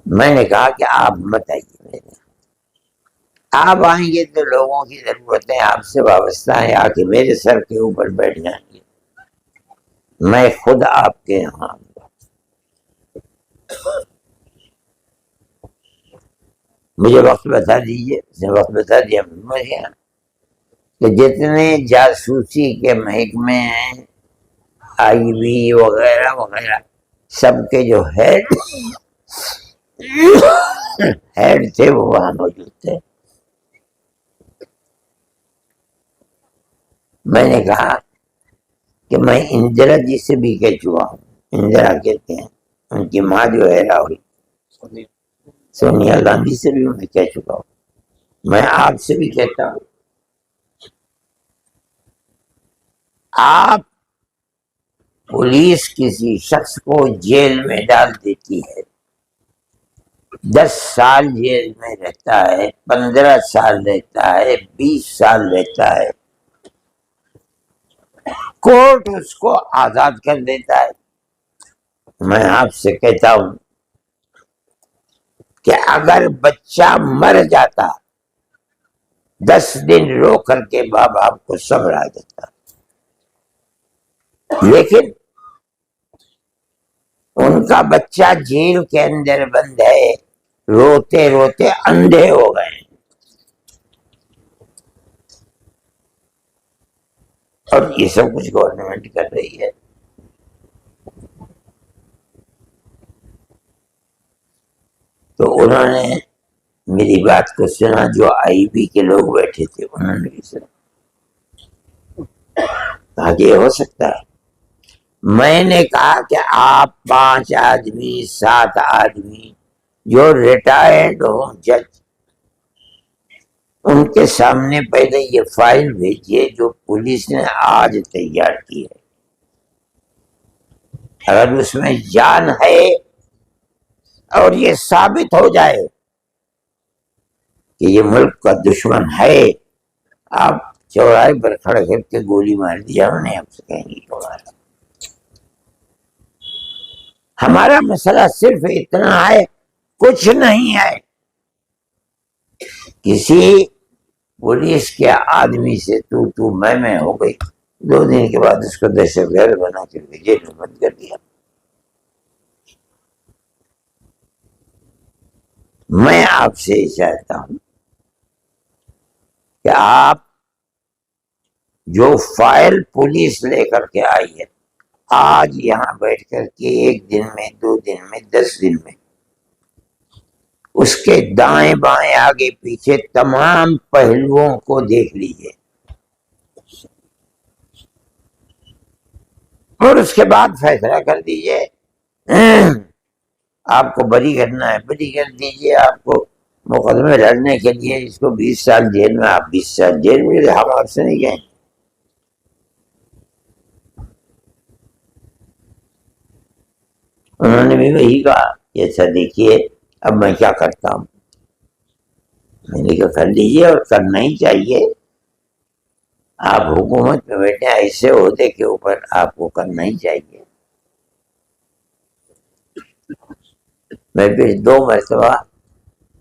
میں نے کہا کہ آپ مت آئیے، آپ آئیں گے تو لوگوں کی ضرورتیں آپ سے وابستہ ہیں، آ کے میرے سر کے اوپر بیٹھ جائیں گے، میں خود آپ کے یہاں آؤں گا۔ مجھے وقت بتا دیجیے، اس نے وقت بتا دیا، مجھے کہ جتنے جاسوسی کے محکمے ہیں، آئی بی وغیرہ وغیرہ، سب کے جو ہیڈ تھے وہ وہاں موجود تھے۔ میں نے کہا کہ میں اندرا جی سے بھی کہہ چکا ہوں، اندرا کہتے ہیں ان کی ماں جو ہے راہل، سونیا گاندھی سے بھی میں کہہ چکا ہوں، میں آپ سے بھی کہتا ہوں، آپ پولیس کسی شخص کو جیل میں ڈال دیتی ہے، 10 سال جیل میں رہتا ہے، 15 سال رہتا ہے، 20 سال رہتا ہے، کورٹ اس کو آزاد کر دیتا ہے۔ میں آپ سے کہتا ہوں کہ اگر بچہ مر جاتا 10 دن رو کر کے ماں باپ کو صبر آ جاتا، لیکن ان کا بچہ جیل کے اندر بند ہے، روتے روتے اندھے ہو گئے، اور یہ سب کچھ گورنمنٹ کر رہی ہے۔ تو انہوں نے میری بات کو سنا، جو آئی بی کے لوگ بیٹھے تھے انہوں نے بھی سنا، آگے ہو سکتا ہے. میں نے کہا کہ آپ 5 آدمی 7 آدمی جو ریٹائرڈ ہوں جج، ان کے سامنے پہلے یہ فائل بھیجیے جو پولیس نے آج تیار کی ہے. اگر اس میں جان ہے اور یہ ثابت ہو جائے کہ یہ ملک کا دشمن ہے، آپ چوراہے پر کھڑے کر کے گولی مار دیا انہوں نے، ہم سے کہیں گے چوراہے. ہمارا مسئلہ صرف اتنا ہے، کچھ نہیں ہے. کسی پولیس کے آدمی سے تو میں ہو گئی، 2 دن کے بعد اس کو دہشت گرد بنا کر کے جیل میں بند کر دیا. میں آپ سے یہ چاہتا ہوں کہ آپ جو فائل پولیس لے کر کے آئی ہے آج یہاں بیٹھ کر کے 1 دن میں 2 دن میں 10 دن میں اس کے دائیں بائیں آگے پیچھے تمام پہلوؤں کو دیکھ لیجیے اور اس کے بعد فیصلہ کر دیجیے. آپ کو بری کرنا ہے بری کر دیجیے، آپ کو مقدمے لڑنے کے لیے اس کو 20 سال جیل میں، آپ 20 سال جیل میں، ہم آپ سے نہیں کہیں. انہوں نے بھی وہی کہا کہ اچھا دیکھیے اب میں کیا کرتا ہوں. میں نے کہا کر لیجیے اور کرنا ہی چاہیے. آپ حکومت میں بیٹھے ایسے عہدے کے اوپر آپ کو کرنا ہی چاہیے. میں پھر 2 مرتبہ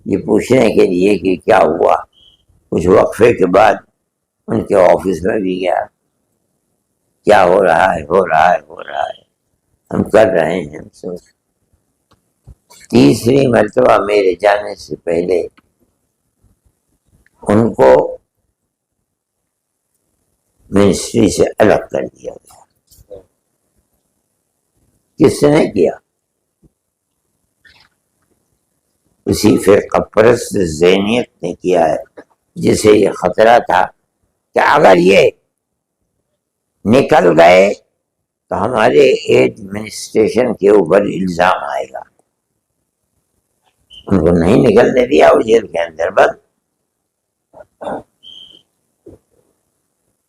یہ پوچھنے کے لیے کہ کیا ہوا، کچھ وقفے کے بعد ان کے آفس میں بھی گیا. کیا ہو رہا ہے، ہو رہا ہے، ہو رہا ہے، ہم کر رہے ہیں. ہم سوچ 3ری مرتبہ میرے جانے سے پہلے ان کو منسٹری سے الگ کر دیا گیا. کس نے کیا؟ اسی فرقہ پرست ذہنیت نے کیا ہے جسے یہ خطرہ تھا کہ اگر یہ نکل گئے تو ہمارے ایڈمنسٹریشن کے اوپر الزام آئے گا. ان کو نہیں نکلنے دیا، وہ جیل کے اندر بند.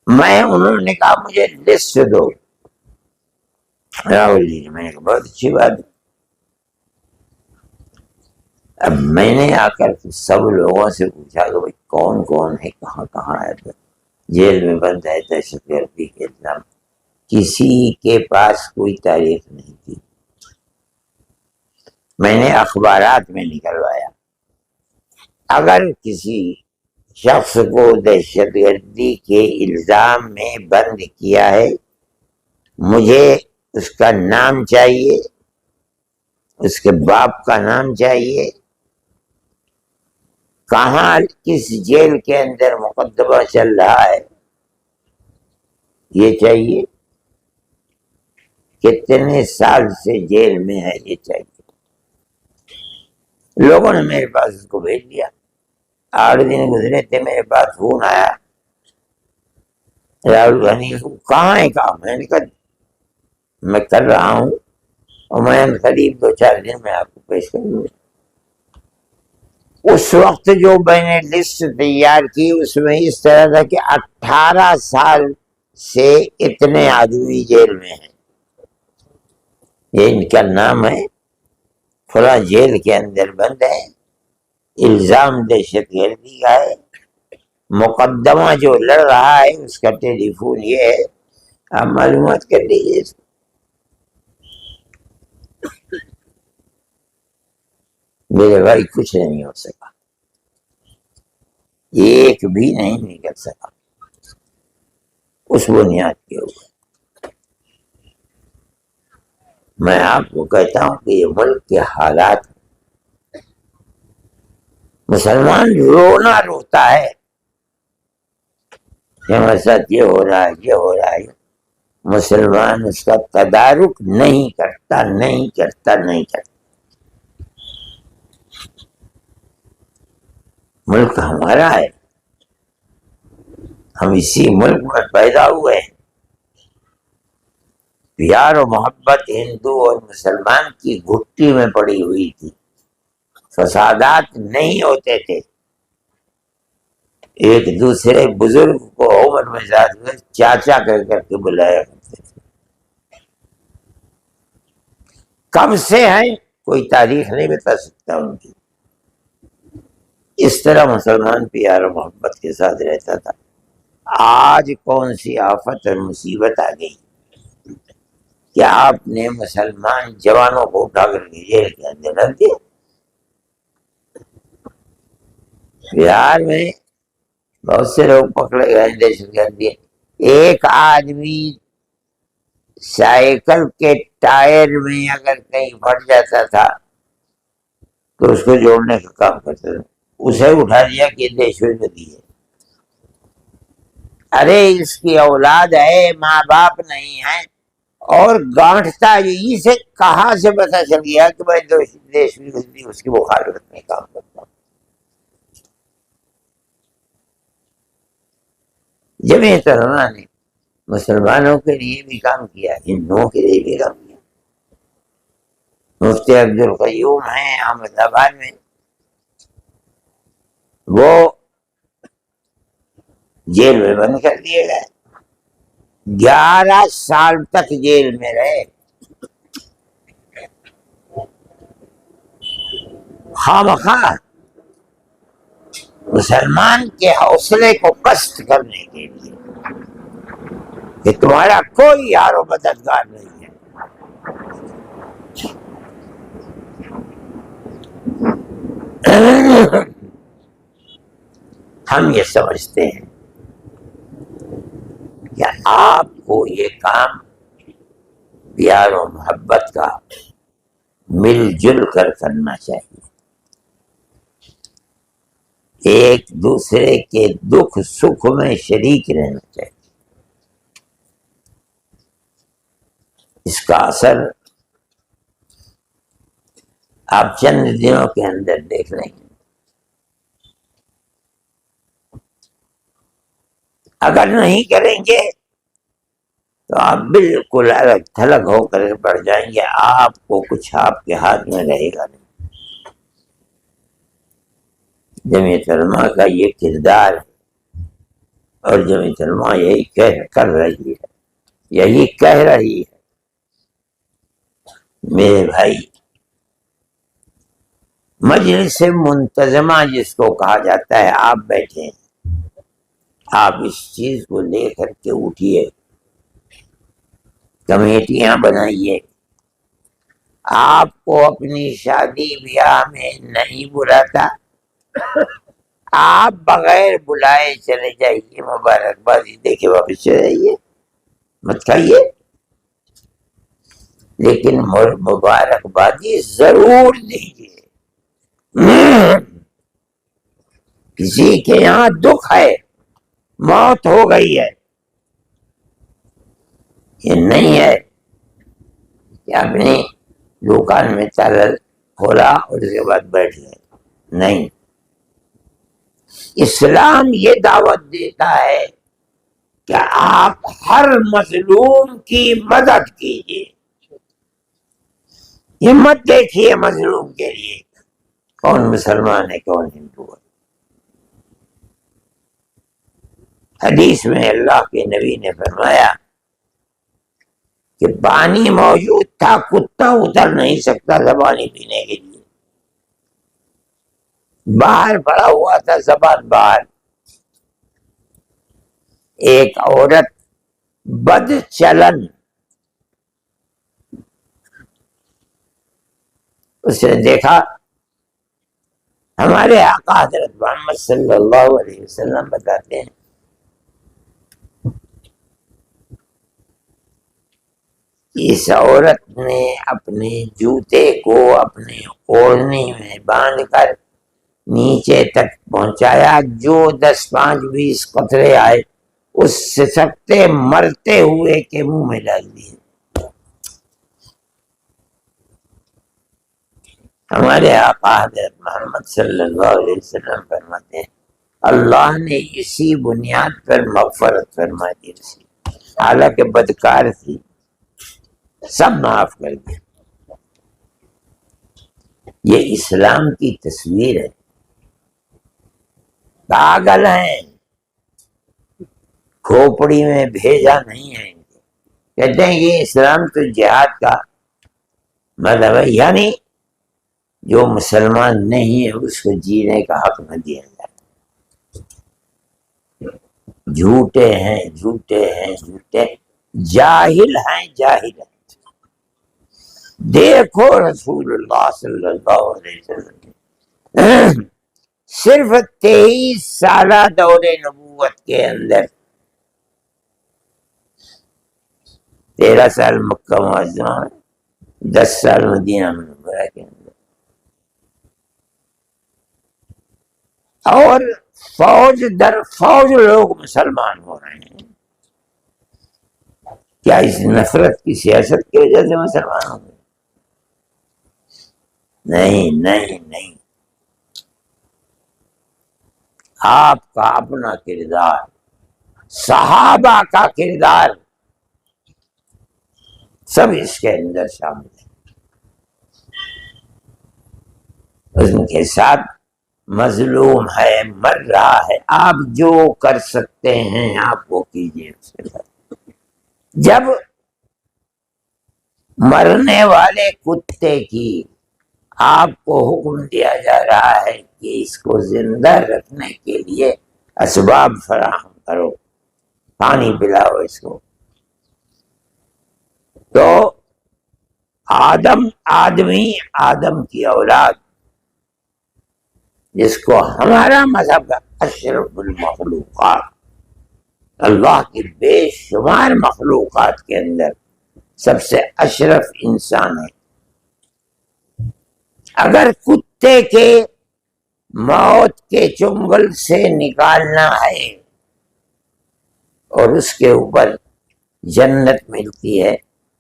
انہوں نے کہا مجھے لسٹ دو. راہل جی نے، میں نے کہا بہت اچھی بات. اب میں نے آ کر سب لوگوں سے پوچھا کہ بھائی کون کون ہے، کہاں کہاں ہے، جیل میں بند ہے دہشت گردی کے الزام. کسی کے پاس کوئی تاریخ نہیں تھی. میں نے اخبارات میں نکلوایا. اگر کسی شخص کو دہشت گردی کے الزام میں بند کیا ہے، مجھے اس کا نام چاہیے، اس کے باپ کا نام چاہیے، کہاں کس جیل کے اندر مقدمہ چل رہا ہے یہ چاہیے، کتنے سال سے جیل میں ہے یہ چاہیے. لوگوں نے میرے پاس اس کو بھیج دیا. 8 دن گزرے تھے، میرے پاس فون آیا، راہل گاندھی کہاں ہے کام. میں نے کہا میں کر رہا ہوں اور میں قریب 2-4 دن میں آپ کو پیش کروں گا. اس وقت جو میں نے لسٹ تیار کی اس میں اس طرح تھا کہ 18 سال سے اتنے آدمی جیل میں ہیں، یہ ان کا نام ہے، فلاں جیل کے اندر بند ہے، الزام دہشت گردی کا ہے، مقدمہ جو لڑ رہا ہے اس کا ٹیلی فون یہ ہے. آپ معلومات کر لیجیے. میرے بھائی کچھ نہیں ہو سکا، ایک بھی نہیں نکل سکا اس بنیاد کے اوپر. میں آپ کو کہتا ہوں کہ یہ ملک کے حالات، مسلمان رونا روتا ہے کہ ہمارے ساتھ یہ ہو رہا ہے، یہ ہو رہا ہے. مسلمان اس کا تدارک نہیں کرتا، نہیں کرتا، نہیں کرتا. ملک ہمارا ہے، ہم اسی ملک میں پیدا ہوئے ہیں. پیار و محبت ہندو اور مسلمان کی گھٹی میں پڑی ہوئی تھی، فسادات نہیں ہوتے تھے۔ ایک دوسرے بزرگ کو عمر میں زیادہ ہوئے چاچا کر کے بلایا کرتے تھے۔ کب سے ہیں کوئی تاریخ نہیں بتا سکتا ان کی۔ اس طرح مسلمان پیار و محبت کے ساتھ رہتا تھا۔ آج کون سی آفت اور مصیبت آ گئی کہ آپ نے مسلمان جوانوں کو اٹھا کر کے جیل کے اندر رکھ دیا۔ بہار میں بہت سے لوگ پکڑے گئے، دہشت گردی۔ ایک آدمی سائیکل کے ٹائر میں اگر کہیں پھٹ جاتا تھا تو اس کو جوڑنے کا کام کرتا تھا، اسے اٹھا دیا کہ دہشت گردی ہے۔ ارے اس کی اولاد ہے، ماں باپ نہیں ہے، اور گانٹتا اسے کہاں سے پتا چل گیا کہ میں دہشت گردی اس کی مخالفت میں کام کرتا ہوں۔ جمعیت علماء نے مسلمانوں کے لیے بھی کام کیا، ہندوؤں کے لیے بھی کام کیا۔ مفتی عبدالقیوم ہیں احمد آباد میں، وہ جیل میں بند کر دیے گئے، 11 سال تک جیل میں رہے۔ خواہ مسلمان کے حوصلے کو پست کرنے کے لیے کہ تمہارا کوئی یار و مددگار نہیں ہے۔ ہم یہ سمجھتے ہیں کہ آپ کو یہ کام پیار و محبت کا مل جل کر کرنا چاہیے، ایک دوسرے کے دکھ سکھ میں شریک رہنا چاہیے۔ اس کا اثر آپ چند دنوں کے اندر دیکھ لیں گے۔ اگر نہیں کریں گے تو آپ بالکل الگ تھلگ ہو کر پڑ جائیں گے، آپ کو کچھ آپ کے ہاتھ میں رہے گا نہیں۔ جمعیت علماء کا یہ کردار ہے، اور جمعیت علماء یہی کر رہی ہے، یہی کہہ رہی ہے۔ میرے بھائی، مجلس منتظمہ جس کو کہا جاتا ہے، آپ بیٹھے ہیں، آپ اس چیز کو لے کر کے اٹھیے، کمیٹیاں بنائیے۔ آپ کو اپنی شادی بیاہ میں نہیں بلاتا، آپ بغیر بلائے چلے جائیے، مبارکبادی دے کے واپس چلے جائیے، مت کھائیے، لیکن مبارکبادی ضرور دیجیے۔ کسی کے یہاں دکھ ہے، موت ہو گئی ہے، یہ نہیں ہے کہ اپنی دکان میں تالا کھولا اور اس کے بعد بیٹھ گئے، نہیں۔ اسلام یہ دعوت دیتا ہے کہ آپ ہر مظلوم کی مدد کیجیے، یہ مت دیکھیے مظلوم کے لیے کون مسلمان ہے کون ہندو ہے۔ حدیث میں اللہ کے نبی نے فرمایا کہ پانی موجود تھا، کتا اتر نہیں سکتا تھا پانی پینے کے لیے، باہر پڑا ہوا تھا، زبان باہر۔ ایک عورت بد چلن، اس نے دیکھا، ہمارے آقا حضرت محمد صلی اللہ علیہ وسلم بتاتے ہیں اس عورت نے اپنے جوتے کو اپنے اوڑھنے میں باندھ کر نیچے تک پہنچایا، جو 10 5 20 قطرے آئے اس سے سکتے مرتے ہوئے کے منہ میں ڈال دیے۔ ہمارے آقا حضرت محمد صلی اللہ علیہ وسلم فرماتے ہیں اللہ نے اسی بنیاد پر مغفرت فرما دی، حالانکہ بدکار تھی، سب معاف کر دیا۔ یہ اسلام کی تصویر ہے۔ پاگل ہیں، کھوپڑی میں بھیجا نہیں ہے ان کو۔ کہتے ہیں کہ اسلام تو جہاد کا مطلب ہے، یعنی جو مسلمان نہیں ہے اس کو جینے کا حق نہ دیا جائے۔ جھوٹے ہیں، جھوٹے ہیں، جھوٹے، جاہل ہیں، جاہل ہیں۔ دیکھو رسول اللہ صلی اللہ علیہ وسلم صرف 23 سالہ دور نبوت کے اندر، 13 سال مکہ معظمہ میں، 10 سال مدینہ منورہ کے اندر، اور فوج در فوج لوگ مسلمان ہو رہے ہیں۔ کیا اس نفرت کی سیاست کی وجہ سے مسلمان ہو گئے؟ نہیں نہیں نہیں، آپ کا اپنا کردار، صحابہ کا کردار، سب اس کے اندر شامل ہے۔ ان کے ساتھ مظلوم ہے، مر رہا ہے، آپ جو کر سکتے ہیں آپ وہ کیجیے اس کے ساتھ۔ جب مرنے والے کتے کی آپ کو حکم دیا جا رہا ہے کہ اس کو زندہ رکھنے کے لیے اسباب فراہم کرو، پانی پلاؤ اس کو، تو آدم کی اولاد، جس کو ہمارا مذہب اشرف المخلوقات، اللہ کی بے شمار مخلوقات کے اندر سب سے اشرف انسان ہے، اگر کتے کے موت کے چنگل سے نکالنا ہے اور اس کے اوپر جنت ملتی ہے،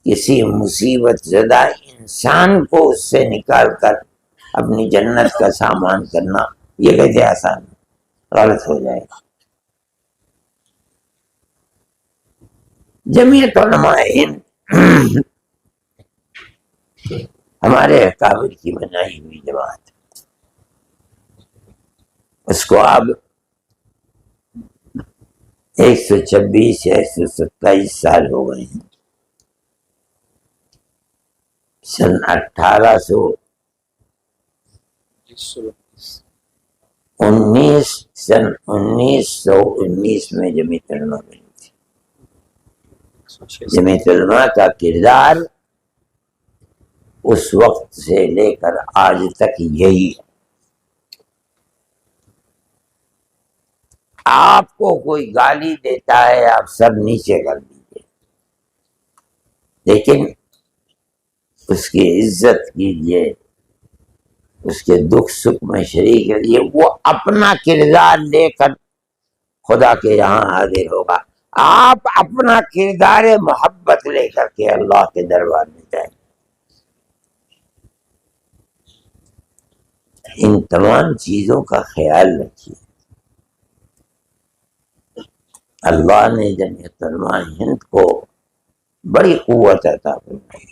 کسی مصیبت زدہ انسان کو اس سے نکال کر اپنی جنت کا سامان کرنا، یہ کیسے آسان ہے؟ غلط ہو جائے گا۔ جمعیت علماء ہند ہمارے اکابر کی بنائی ہوئی جماعت، اس کو اب 126 یا 127 سال ہو گئے ہیں۔ سن 1919 میں جمعیت علماء بنی تھی۔ جمعیت علماء کا کردار اس وقت سے لے کر آج تک یہی ہے۔ آپ کو کوئی گالی دیتا ہے آپ سب نیچے کر دیجیے، لیکن اس کی عزت کیجیے، اس کے دکھ سکھ میں شریک رہیے، وہ اپنا کردار لے کر خدا کے یہاں حاضر ہوگا۔ آپ اپنا کردار محبت لے کر کے اللہ کے دربار میں جائیں۔ ان تمام چیزوں کا خیال رکھیے۔ اللہ نے جمعیت علماء ہند کو بڑی قوت عطا فرمائی۔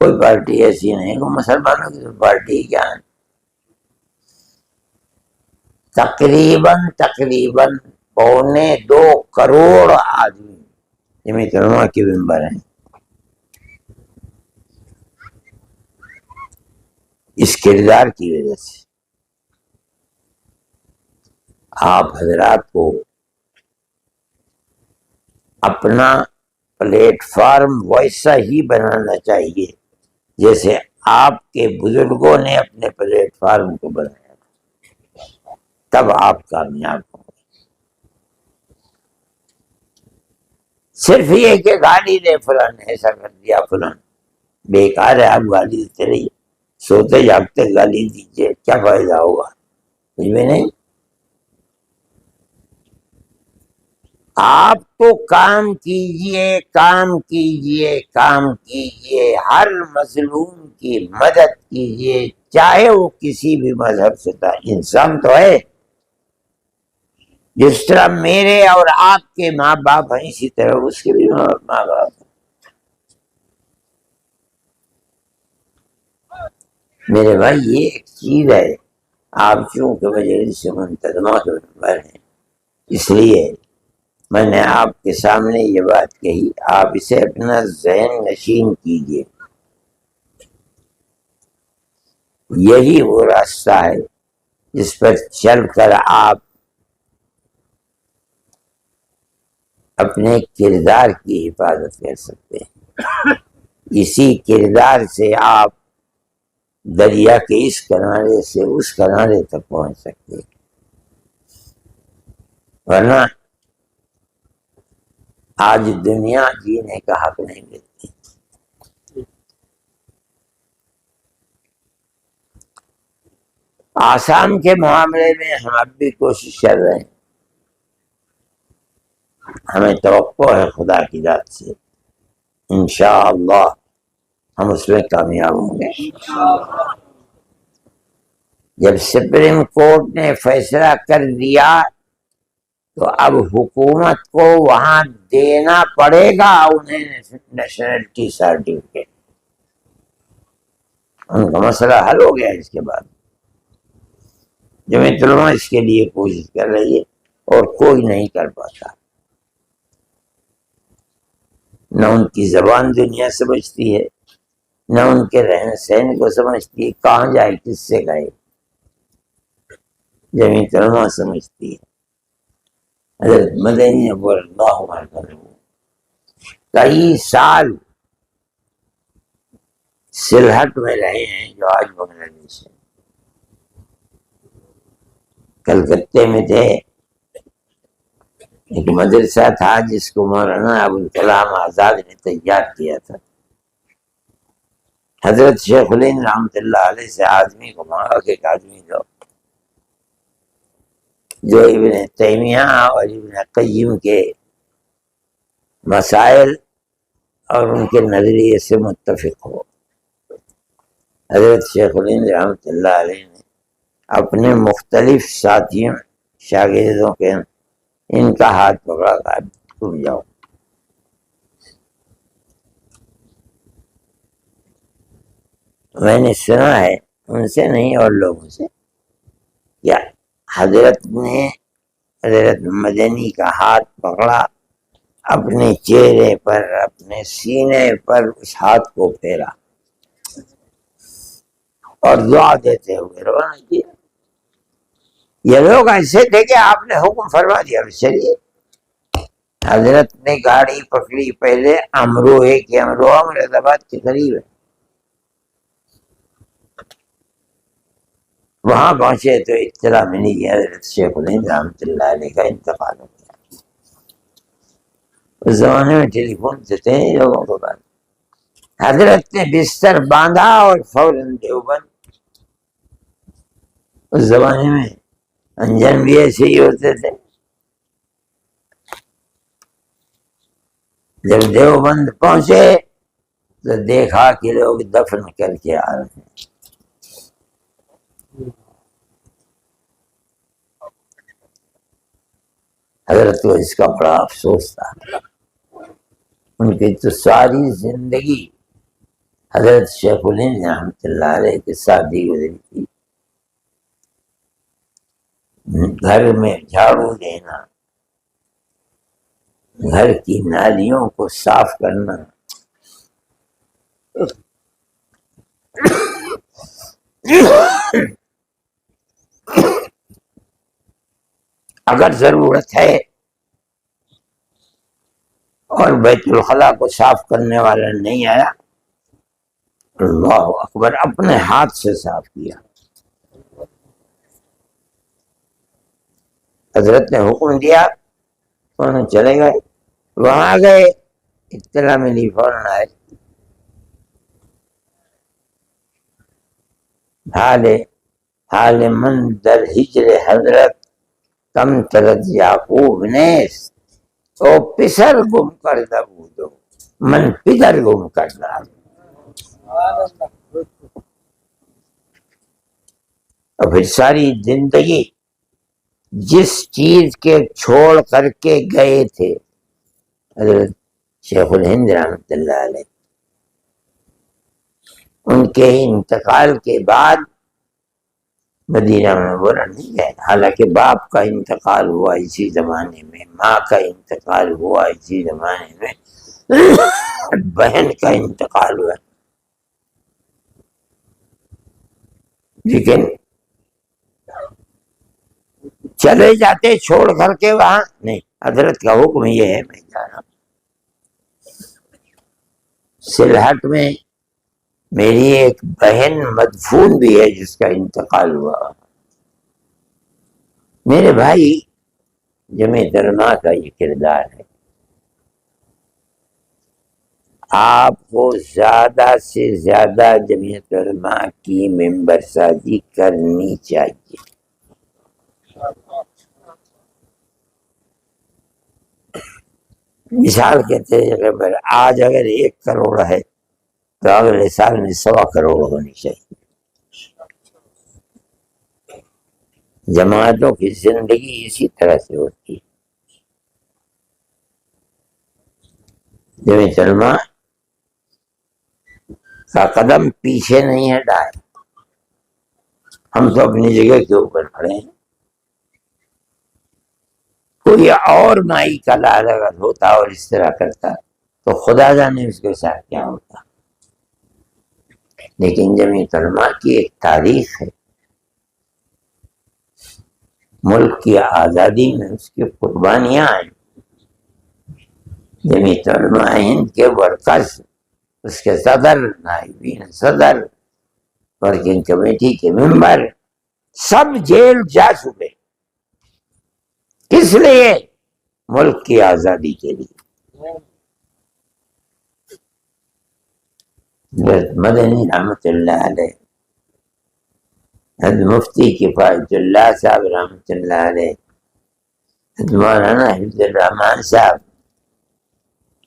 کوئی پارٹی ایسی نہیں کہ مسلمانوں کی پارٹی کیا ہے، تقریباً 2.25 کروڑ آدمی جمعیت علماء کے ممبر ہیں۔ اس کردار کی وجہ سے آپ حضرات کو اپنا پلیٹ فارم ویسا ہی بنانا چاہیے جیسے آپ کے بزرگوں نے اپنے پلیٹ فارم کو بنایا، تب آپ کامیاب ہوں گے۔ صرف یہ کہ گالی دے فلان ایسا کر دیا فلان، بیکار ہے۔ آپ گالی دیتے رہیے، سوتے جاگتے گالی دیجیے، کیا فائدہ ہوگا؟ کچھ بھی نہیں۔ آپ تو کام کیجئے، کام کیجئے، کام کیجئے، ہر مظلوم کی مدد کیجئے، چاہے وہ کسی بھی مذہب سے تھا، انسان تو ہے۔ جس طرح میرے اور آپ کے ماں باپ ہیں اسی طرح اس کے بھی ماں باپ ہیں۔ میرے بھائی یہ ایک چیز ہے، آپ چونکہ مجلس منتظمہ کے ممبر ہیں، اس لیے میں نے آپ کے سامنے یہ بات کہی، آپ اسے اپنا ذہن نشین کیجیے۔ یہی وہ راستہ ہے جس پر چل کر آپ اپنے کردار کی حفاظت کر سکتے ہیں۔ اسی کردار سے آپ دریا کے اس کنارے سے اس کنارے تک پہنچ سکتے ہیں، ورنہ آج دنیا جینے کا حق نہیں ملتی۔ آسام کے معاملے میں ہم اب بھی کوشش کر رہے ہیں، ہمیں توقع ہے خدا کی ذات سے انشاءاللہ ہم اس میں کامیاب ہوں گے۔ جب سپریم کورٹ نے فیصلہ کر دیا تو اب حکومت کو وہاں دینا پڑے گا انہیں نیشنلٹی سرٹیفکیٹ۔ ان کا مسئلہ حل ہو گیا۔ اس کے بعد جمعیت علماء اس کے لیے کوشش کر رہی ہے اور کوئی نہیں کر پاتا۔ نہ ان کی زبان دنیا سمجھتی ہے، نہ ان کے رہن سہن کو سمجھتی ہے، کہاں جائے کس سے گئے۔ جمعیت علماء سمجھتی ہے۔ حضرت مدنی ابو اللہ عنہ کئی سال سلہٹ میں رہے ہیں جو آج بنگلہ دیش ہے۔ کلکتے میں تھے، ایک مدرسہ تھا جس کو مولانا ابوالکلام آزاد نے تیار کیا تھا۔ حضرت شیخ الہند رحمۃ اللہ علیہ سے آدمی کو مانگا کہ ایک آدمی جو ابن تیمیہ اور ابن قیم کے مسائل اور ان کے نظریے سے متفق ہو۔ حضرت شیخ الہند رحمۃ اللہ علیہ نے اپنے مختلف ساتھیوں شاگردوں کے ان کا ہاتھ پکڑا کر تم جاؤ۔ میں نے سنا ہے ان سے نہیں اور لوگوں سے، کیا حضرت نے حضرت مدنی کا ہاتھ پکڑا، اپنے چہرے پر اپنے سینے پر اس ہاتھ کو پھیرا اور دعا دیتے ہوئے روانہ کیا۔ یہ لوگ ایسے تھے کہ آپ نے حکم فرما دیا چلیے۔ حضرت نے گاڑی پکڑی، پہلے امروہے کے، امروہہ مراد آباد کے قریب ہے، وہاں پہنچے تو اطلاع ملی کہ حضرت شیخ الہند رحمۃ اللہ علیہ کا انتقال ہو گیا۔ اس زمانے میں ٹیلی فون سے تھے لوگوں کو بات۔ حضرت نے بستر باندھا اور فوراً دیوبند۔ اس زمانے میں انجن بھی ایسے ہی ہوتے تھے۔ جب دیوبند پہنچے تو دیکھا کہ لوگ دفن کر کے آ رہے ہیں۔ حضرت کو اس کا بڑا افسوس تھا۔ ان کی تو ساری زندگی حضرت شیخ الہند رحمۃ اللہ علیہ کے ساتھ ہی گزری تھی۔ گھر میں جھاڑو دینا، گھر کی نالیوں کو صاف کرنا، اگر ضرورت ہے اور بیت الخلاء کو صاف کرنے والا نہیں آیا، اللہ اکبر، اپنے ہاتھ سے صاف کیا۔ حضرت نے حکم دیا، انہوں چلے گئے، وہاں گئے، اطلاع ملی، فوراً آئے۔ حال من در ہجر حضرت کم ترد یعقوب نیست، او پسر گم کردہ بودو من پدر گم کردہ۔ اور پھر ساری زندگی جس چیز کے چھوڑ کر کے گئے تھے حضرت شیخ الہند رحمۃ اللہ علیہ، ان کے انتقال کے بعد مدینہ منورہ نہیں گئے، حالانکہ باپ کا انتقال ہوا اسی زمانے میں، ماں کا انتقال ہوا اسی زمانے میں، بہن کا انتقال ہوا، لیکن چلے جاتے چھوڑ کر کے وہاں نہیں، حضرت کا حکم یہ ہے میں جا رہا ہوں۔ سلہٹ میں میری ایک بہن مدفون بھی ہے جس کا انتقال ہوا۔ میرے بھائی جمعیت علماء کا یہ کردار ہے، آپ کو زیادہ سے زیادہ جمعیت علماء کی ممبر سازی کرنی چاہیے۔ مثال کے طریقے پر آج اگر 1 کروڑ ہے تو اگلے سال میں 1.25 کروڑ ہونی چاہیے۔ جماعتوں کی زندگی اسی طرح سے ہوتی ہے۔ جمعیت علماء کا قدم پیچھے نہیں ہٹا ہے، ہم تو اپنی جگہ کے اوپر کھڑے ہیں۔ کوئی اور مائی کا لال اگر ہوتا اور اس طرح کرتا تو خدا جانے اس کے ساتھ کیا ہوتا، لیکن جمعیت علماء کی ایک تاریخ ہے، ملک کی آزادی میں اس کی قربانیاں ہیں۔ جمعیت علماء ہند کے ورکرز، اس کے صدر، نائبین صدر، ورکنگ کمیٹی کے ممبر سب جیل جا چکے، کس لیے؟ ملک کی آزادی کے لیے۔ مدنی رحمت اللہ علیہ، حضرت مفتی کفایت اللہ صاحب رحمت اللہ علیہ، حضرت مولانا حفظ الرحمان صاحب،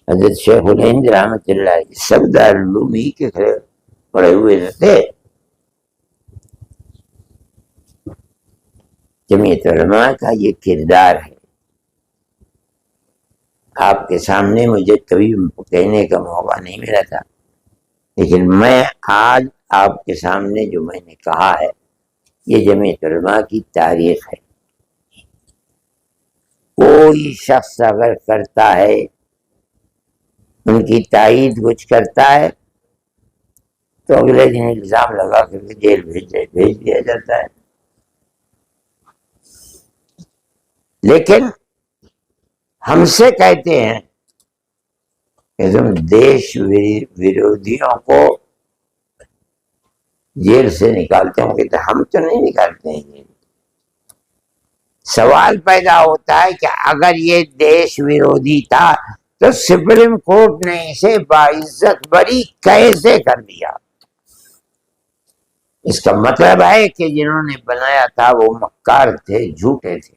حضرت شیخ الہند رحمت اللہ علیہ، سب دارالعلوم ہی کے پڑے ہوئے تھے۔ جمعیت علماء کا یہ کردار ہے۔ آپ کے سامنے مجھے کبھی کہنے کا موقع نہیں ملا تھا، لیکن میں آج آپ کے سامنے جو میں نے کہا ہے یہ جمعیت علماء کی تاریخ ہے۔ کوئی شخص اگر کرتا ہے، ان کی تائید کچھ کرتا ہے تو اگلے دن الزام لگا کر کے جیل بھیج دیا جاتا ہے۔ لیکن ہم سے کہتے ہیں کہ تم دیش ویرودھیوں کو جیل سے نکالتے ہوں گے، تو ہم تو نہیں نکالتے ہیں جیل۔ سوال پیدا ہوتا ہے کہ اگر یہ دیش ویرودھی تھا تو سپریم کورٹ نے اسے باعزت بری کیسے کر دیا؟ اس کا مطلب ہے کہ جنہوں نے بنایا تھا وہ مکار تھے، جھوٹے تھے،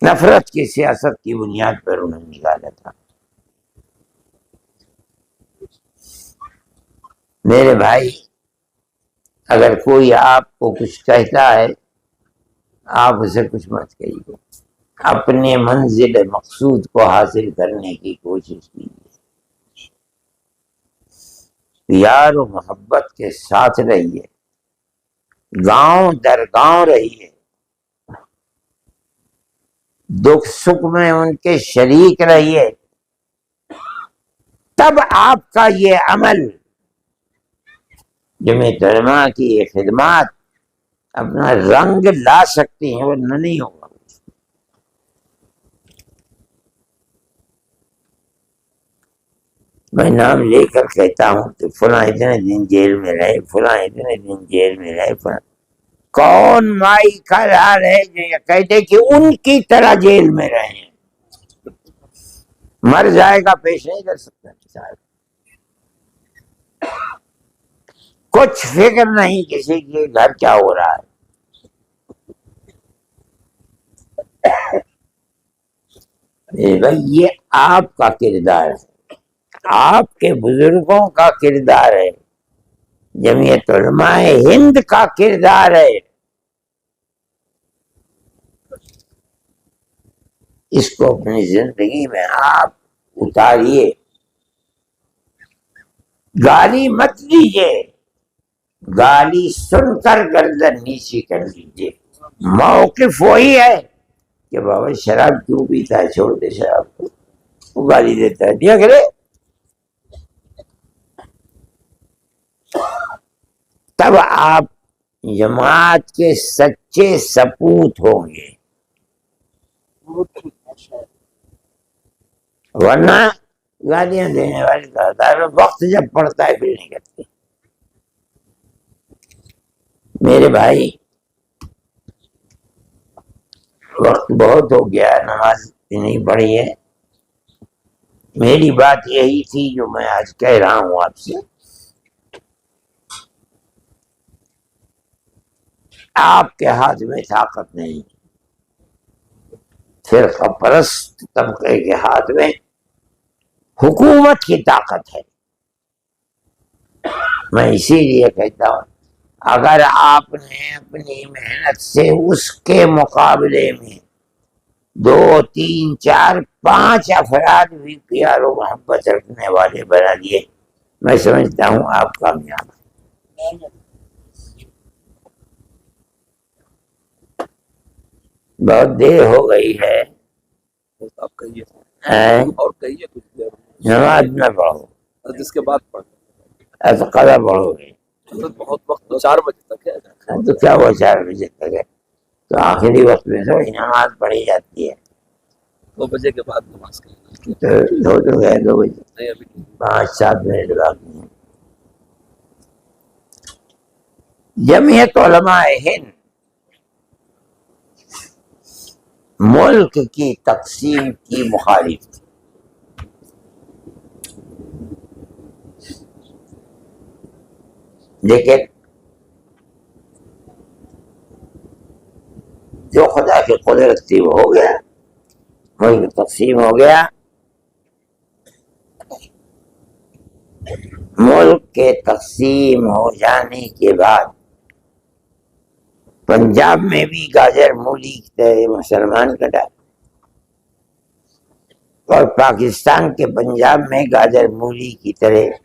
نفرت کی سیاست کی بنیاد پر انہوں نے نکالا تھا۔ میرے بھائی، اگر کوئی آپ کو کچھ کہتا ہے آپ اسے کچھ مت کہیے، اپنے منزل مقصود کو حاصل کرنے کی کوشش کیجیے، پیار و محبت کے ساتھ رہیے، گاؤں در گاؤں رہیے، دکھ سکھ میں ان کے شریک رہیے، تب آپ کا یہ عمل، جمعیت علماء کی یہ خدمات اپنا رنگ لا سکتی ہیں، ورنہ نہیں ہوگا۔ میں نام لے کر کہتا ہوں کہ فلاں اتنے دن جیل میں رہے، فلاں اتنے دن جیل میں رہے، فلاں کون مائی کا لال ہے جو یہ کہتے کہ ان کی طرح جیل میں رہے؟ مر جائے گا پیش نہیں کر سکتا، کچھ فکر نہیں کسی کے گھر کیا ہو رہا ہے۔ بھائی یہ آپ کا کردار ہے، آپ کے بزرگوں کا کردار ہے، جمعیت علماء ہند کا کردار ہے۔ اس کو اپنی زندگی میں آپ اتاریے، گالی مت دیجیے، گالی سن کر گردن نیچی کر لیجیے. موقف وہی ہے کہ بابا شراب کیوں پیتا ہے، چھوڑ دے شراب کو. وہ گالی دیتا ہے، دیا کرے. تب آپ جماعت کے سچے سپوت ہوں گے، ورنہ گالیاں دینے والے کا وقت جب پڑتا ہے پھر نہیں کرتے. میرے بھائی وقت بہت ہو گیا، نماز نہیں پڑھی ہے. میری بات یہی تھی جو میں آج کہہ رہا ہوں آپ سے. آپ کے ہاتھ میں طاقت نہیں، فرقہ پرست طبقے کے ہاتھ میں حکومت کی طاقت ہے. میں اسی لیے کہتا ہوں اگر آپ نے اپنی محنت سے اس کے مقابلے میں 2 3 4 5 افراد بھی پیار و محبت رکھنے والے بنا دیے، میں سمجھتا ہوں آپ کامیاب ہیں. بہت دیر ہو گئی ہے، آپ کہیے ہیں؟ اور کہیے کچھ دیر نماز نہ پڑھو، جس کے بعد پڑھ ایسا قضا پڑھو گے بہت وقت 4 بجے تک ہے. تو کیا وہ 4 بجے تک ہے؟ تو آخری وقت میں تھوڑی نماز پڑھی جاتی ہے. 2 بجے کے بعد نماز کریں. تو ہو تو گئے 2 بجے، نہیں ابھی 5 7 منٹ باقی ہیں. جمعیت علماء ہند ملک کی تقسیم کی مخالف تھی، لیکن جو خدا کی قدرت تھی وہ ہو گیا، ملک تقسیم ہو گیا. ملک کے تقسیم ہو جانے کے بعد پنجاب میں بھی گاجر مولی کی طرح مسلمان کٹا، اور پاکستان کے پنجاب میں گاجر مولی کی طرح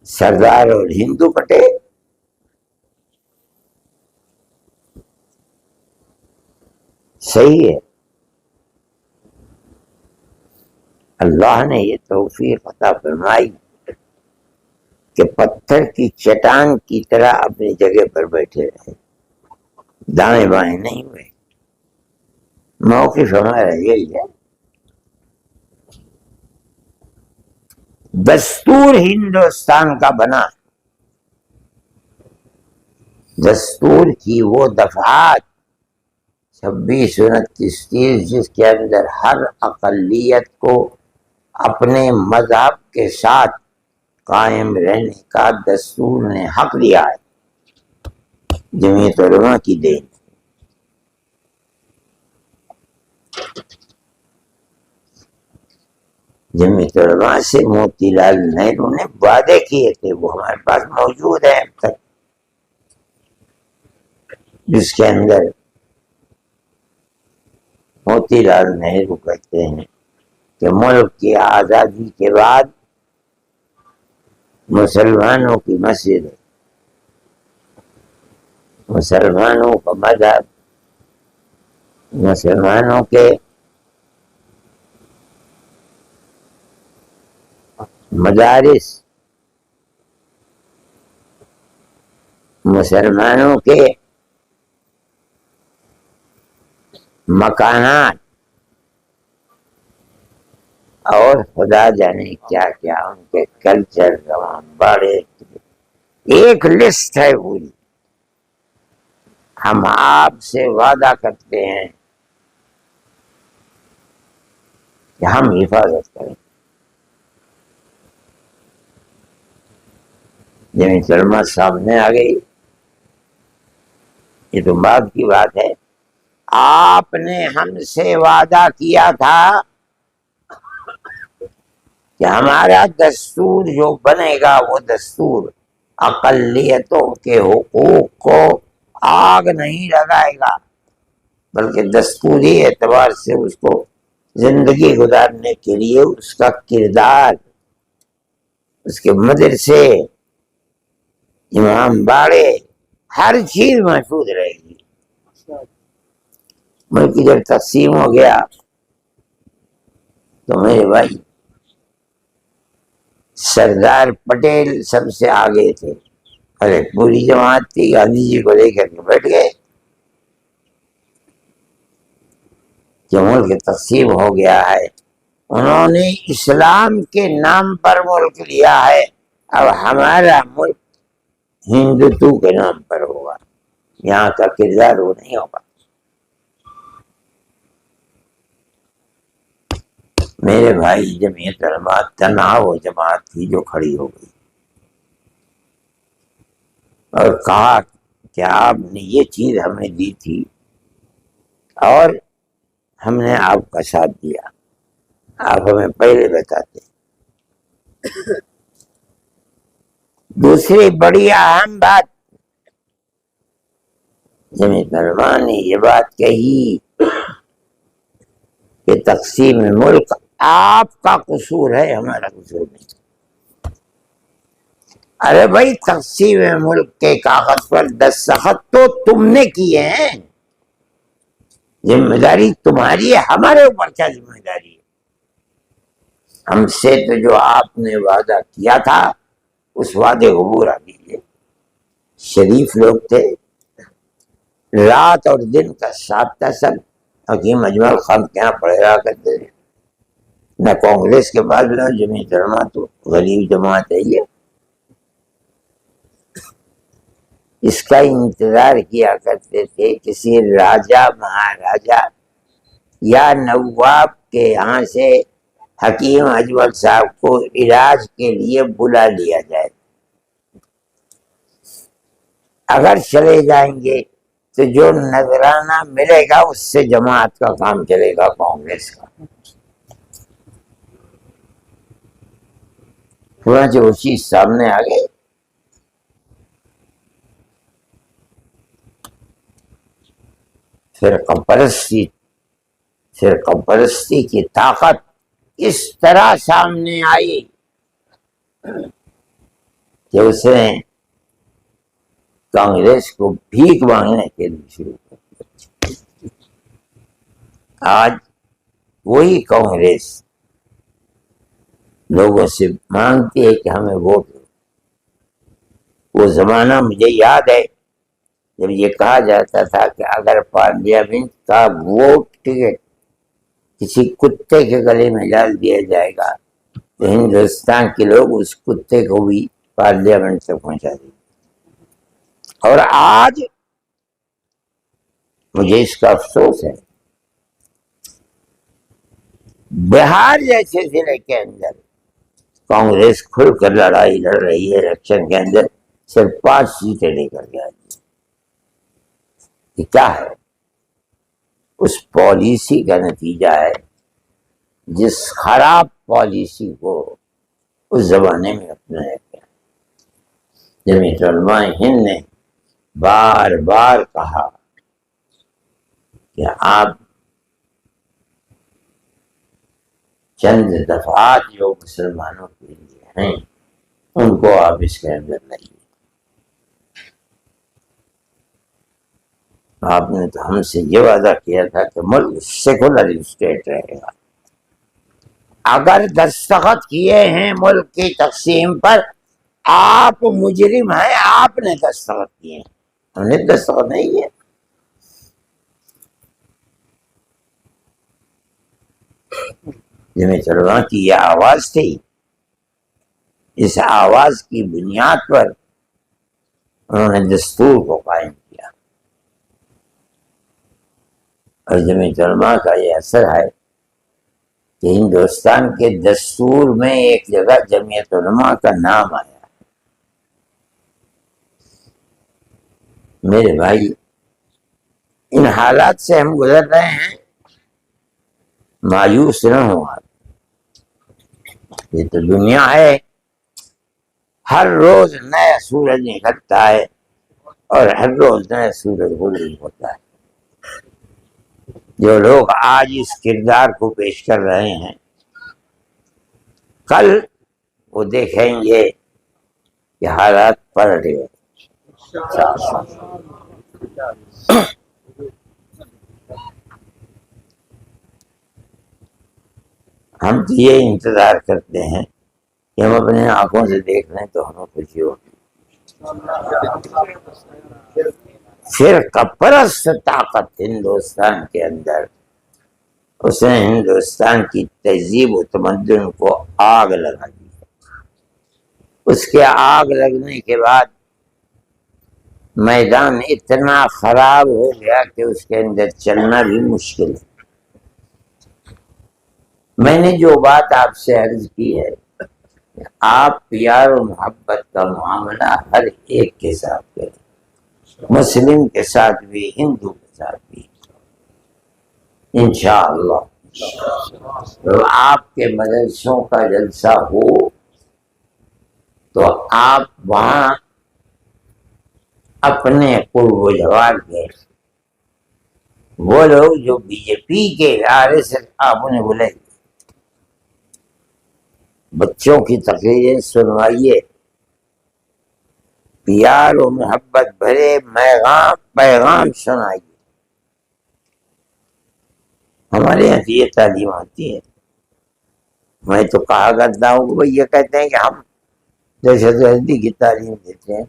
سردار اور ہندو کٹے. صحیح ہے، اللہ نے یہ توفیق عطا فرمائی کہ پتھر کی چٹان کی طرح اپنی جگہ پر بیٹھے رہے، دائیں بائیں نہیں ہوئے. موقف ہمارا یہی ہے. دستور ہندوستان کا بنا، دستور کی وہ دفعات 26 29 30 جس کے اندر ہر اقلیت کو اپنے مذہب کے ساتھ قائم رہنے کا دستور نے حق دیا ہے، جمعیت علماء کی دین. جمعیت علماء سے موتی لال نہرو نے وعدے کیے تھے، وہ ہمارے پاس موجود ہے اب تک، جس کے اندر موتی لال نہرو کہتے ہیں کہ ملک کی آزادی کے بعد مسلمانوں کی مسجد، مسلمانوں کا مذہب، مسلمانوں کے مدارس، مسلمانوں کے مکانات، اور خدا جانے کیا کیا ان کے کلچر بڑے، ایک لسٹ ہے پوری. ہم آپ سے وعدہ کرتے ہیں کہ ہم حفاظت کریں. جب علماء سامنے آ گئی، یہ تو بعد کی بات ہے. آپ نے ہم سے وعدہ کیا تھا کہ ہمارا دستور جو بنے گا وہ دستور اقلیتوں کے حقوق کو آگ نہیں لگائے گا، بلکہ دستوری اعتبار سے اس کو زندگی گزارنے کے لیے اس کا کردار، اس کے مدرسے، امام باڑے، ہر چیز محفوظ رہے گی۔ ملک جب تقسیم ہو گیا تو میرے بھائی سردار پٹیل سب سے آگے تھے، ارے پوری جماعت تھی، گاندھی جی کو لے کر کے بیٹھ گئے کہ ملک تقسیم ہو گیا ہے، انہوں نے اسلام کے نام پر ملک لیا ہے، اب ہمارا ملک ہندوتو کے نام پر ہوگا، یہاں کا کردار وہ نہیں ہوگا۔ میرے بھائی جمعیت علماء تنہا جماعت تھی جو کھڑی ہو گئی اور کہا کہ آپ نے یہ چیز ہمیں دی تھی اور ہم نے آپ کا ساتھ دیا، آپ ہمیں پہلے بتاتے۔ دوسری بڑی اہم بات، جمعیت علماء نے یہ بات کہی کہ تقسیم ملک آپ کا قصور ہے، ہمارا قصور نہیں۔ ارے بھائی تقسیم ملک کے کاغذ پر دستخط تو تم نے کیے ہیں، ذمہ داری تمہاری ہے، ہمارے اوپر کیا ذمہ داری ہے؟ ہم سے تو جو آپ نے وعدہ کیا تھا اس وعدے کو پورا کیجیے۔ شریف لوگ تھے، رات اور دن کا ساتھ تھا، سب حکیم اجمل خان کے یہاں پڑھے رہا کرتے تھے، نہ کانگریس کے پاس نہ جمعیت علماء، تو غریب جماعت ہے یہ، اس کا انتظار کیا کرتے تھے کسی راجا مہاراجا یا نواب کے یہاں سے حکیم اجمل صاحب کو علاج کے لیے بلا لیا جائے۔ اگر چلے جائیں گے تو جو نذرانہ ملے گا اس سے جماعت کا کام چلے گا، کانگریس کا۔ چنانچہ وہ چیز سامنے آ گئی۔ فرقہ پرستی کی طاقت اس طرح سامنے آئی کہ اس نے کانگریس کو بھیک مانگنے کے لیے شروع کر دیا۔ آج وہی کانگریس لوگوں سے مانگتی ہے کہ ہمیں ووٹ دو۔ وہ زمانہ مجھے یاد ہے جب یہ کہا جاتا تھا کہ اگر پارلیمنٹ کا ووٹ ٹکٹ کسی کتے کے گلے میں ڈال دیا جائے گا تو ہندوستان کے لوگ اس کتے کو بھی پارلیمنٹ تک پہنچا دیں گے۔ اور آج مجھے اس کا افسوس ہے، بہار جیسے ضلع کے اندر کانگریس کھل کر لڑائی لڑ رہی ہے، الیکشن کے اندر صرف 5 سیٹیں لے کر کے آئی۔ یہ کیا ہے؟ اس پالیسی کا نتیجہ ہے جس خراب پالیسی کو اس زمانے میں اپنایا گیا۔ جمعیت علماء ہند نے بار بار کہا کہ آپ چند دفعات جو مسلمانوں کے لیے ہیں ان کو آپ اس کے اندر لائیے۔ آپ نے تو ہم سے یہ وعدہ کیا تھا کہ ملک سیکولر اسٹیٹ رہے گا۔ اگر دستخط کیے ہیں ملک کی تقسیم پر، آپ مجرم ہیں، آپ نے دستخط کیے ہیں، ہم نے دستخط نہیں کیے۔ جمعیت علماء کی یہ آواز تھی، اس آواز کی بنیاد پر انہوں نے دستور کو قائم کیا، اور جمعیت علماء کا یہ اثر ہے کہ ہندوستان کے دستور میں ایک جگہ جمعیت علماء کا نام آیا۔ میرے بھائی ان حالات سے ہم گزر رہے ہیں، مایوس نہ ہو آپ، یہ تو دنیا ہے، ہر روز نیا سورج نکلتا ہے اور ہر روز نیا سورج غروب ہوتا ہے۔ جو لوگ آج اس کردار کو پیش کر رہے ہیں، کل وہ دیکھیں گے کہ حالات پلٹ گئے۔ ہم تو یہ انتظار کرتے ہیں کہ ہم اپنے آنکھوں سے دیکھ لیں تو ہمیں خوشی ہوگی. فرقہ پرست طاقت ہندوستان کے اندر، اس نے ہندوستان کی تہذیب و تمدن کو آگ لگا دی. اس کے آگ لگنے کے بعد میدان اتنا خراب ہو گیا کہ اس کے اندر چلنا بھی مشکل ہے. میں نے جو بات آپ سے عرض کی ہے، آپ پیار و محبت کا معاملہ ہر ایک کے ساتھ کریں، مسلم کے ساتھ بھی، ہندو کے ساتھ بھی. انشاءاللہ تو آپ کے مدرسوں کا جلسہ ہو تو آپ وہاں اپنے قرب و جوار کے وہ لوگ جو بی جے پی کے ادارے سے آپ انہیں بلائیں، بچوں کی تقریریں سنوائیے، پیار و محبت بھرے پیغام سنائیے. ہمارے یہاں یہ تعلیم آتی ہے. میں تو کہا کرتا ہوں کہ بھئی یہ کہتے ہیں کہ ہم دہشت گردی کی تعلیم دیتے ہیں.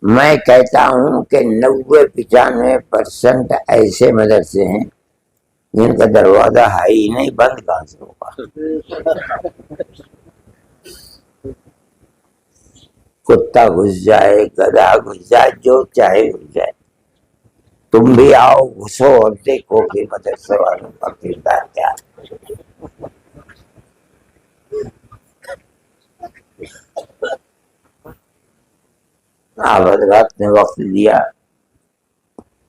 میں کہتا ہوں کہ 90-95% ایسے مدرسے ہیں جن کا دروازہ ہے ہی نہیں، بند کہاں سے ہوگا؟ کتا گھس جائے، گدھا گھس جائے، جو چاہے گھس جائے، تم بھی آؤ گھسو اور دیکھو کہ مدرسے والوں کا کردار کیا ہے. آپ حضرات نے وقت دیا،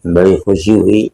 بڑی خوشی ہوئی.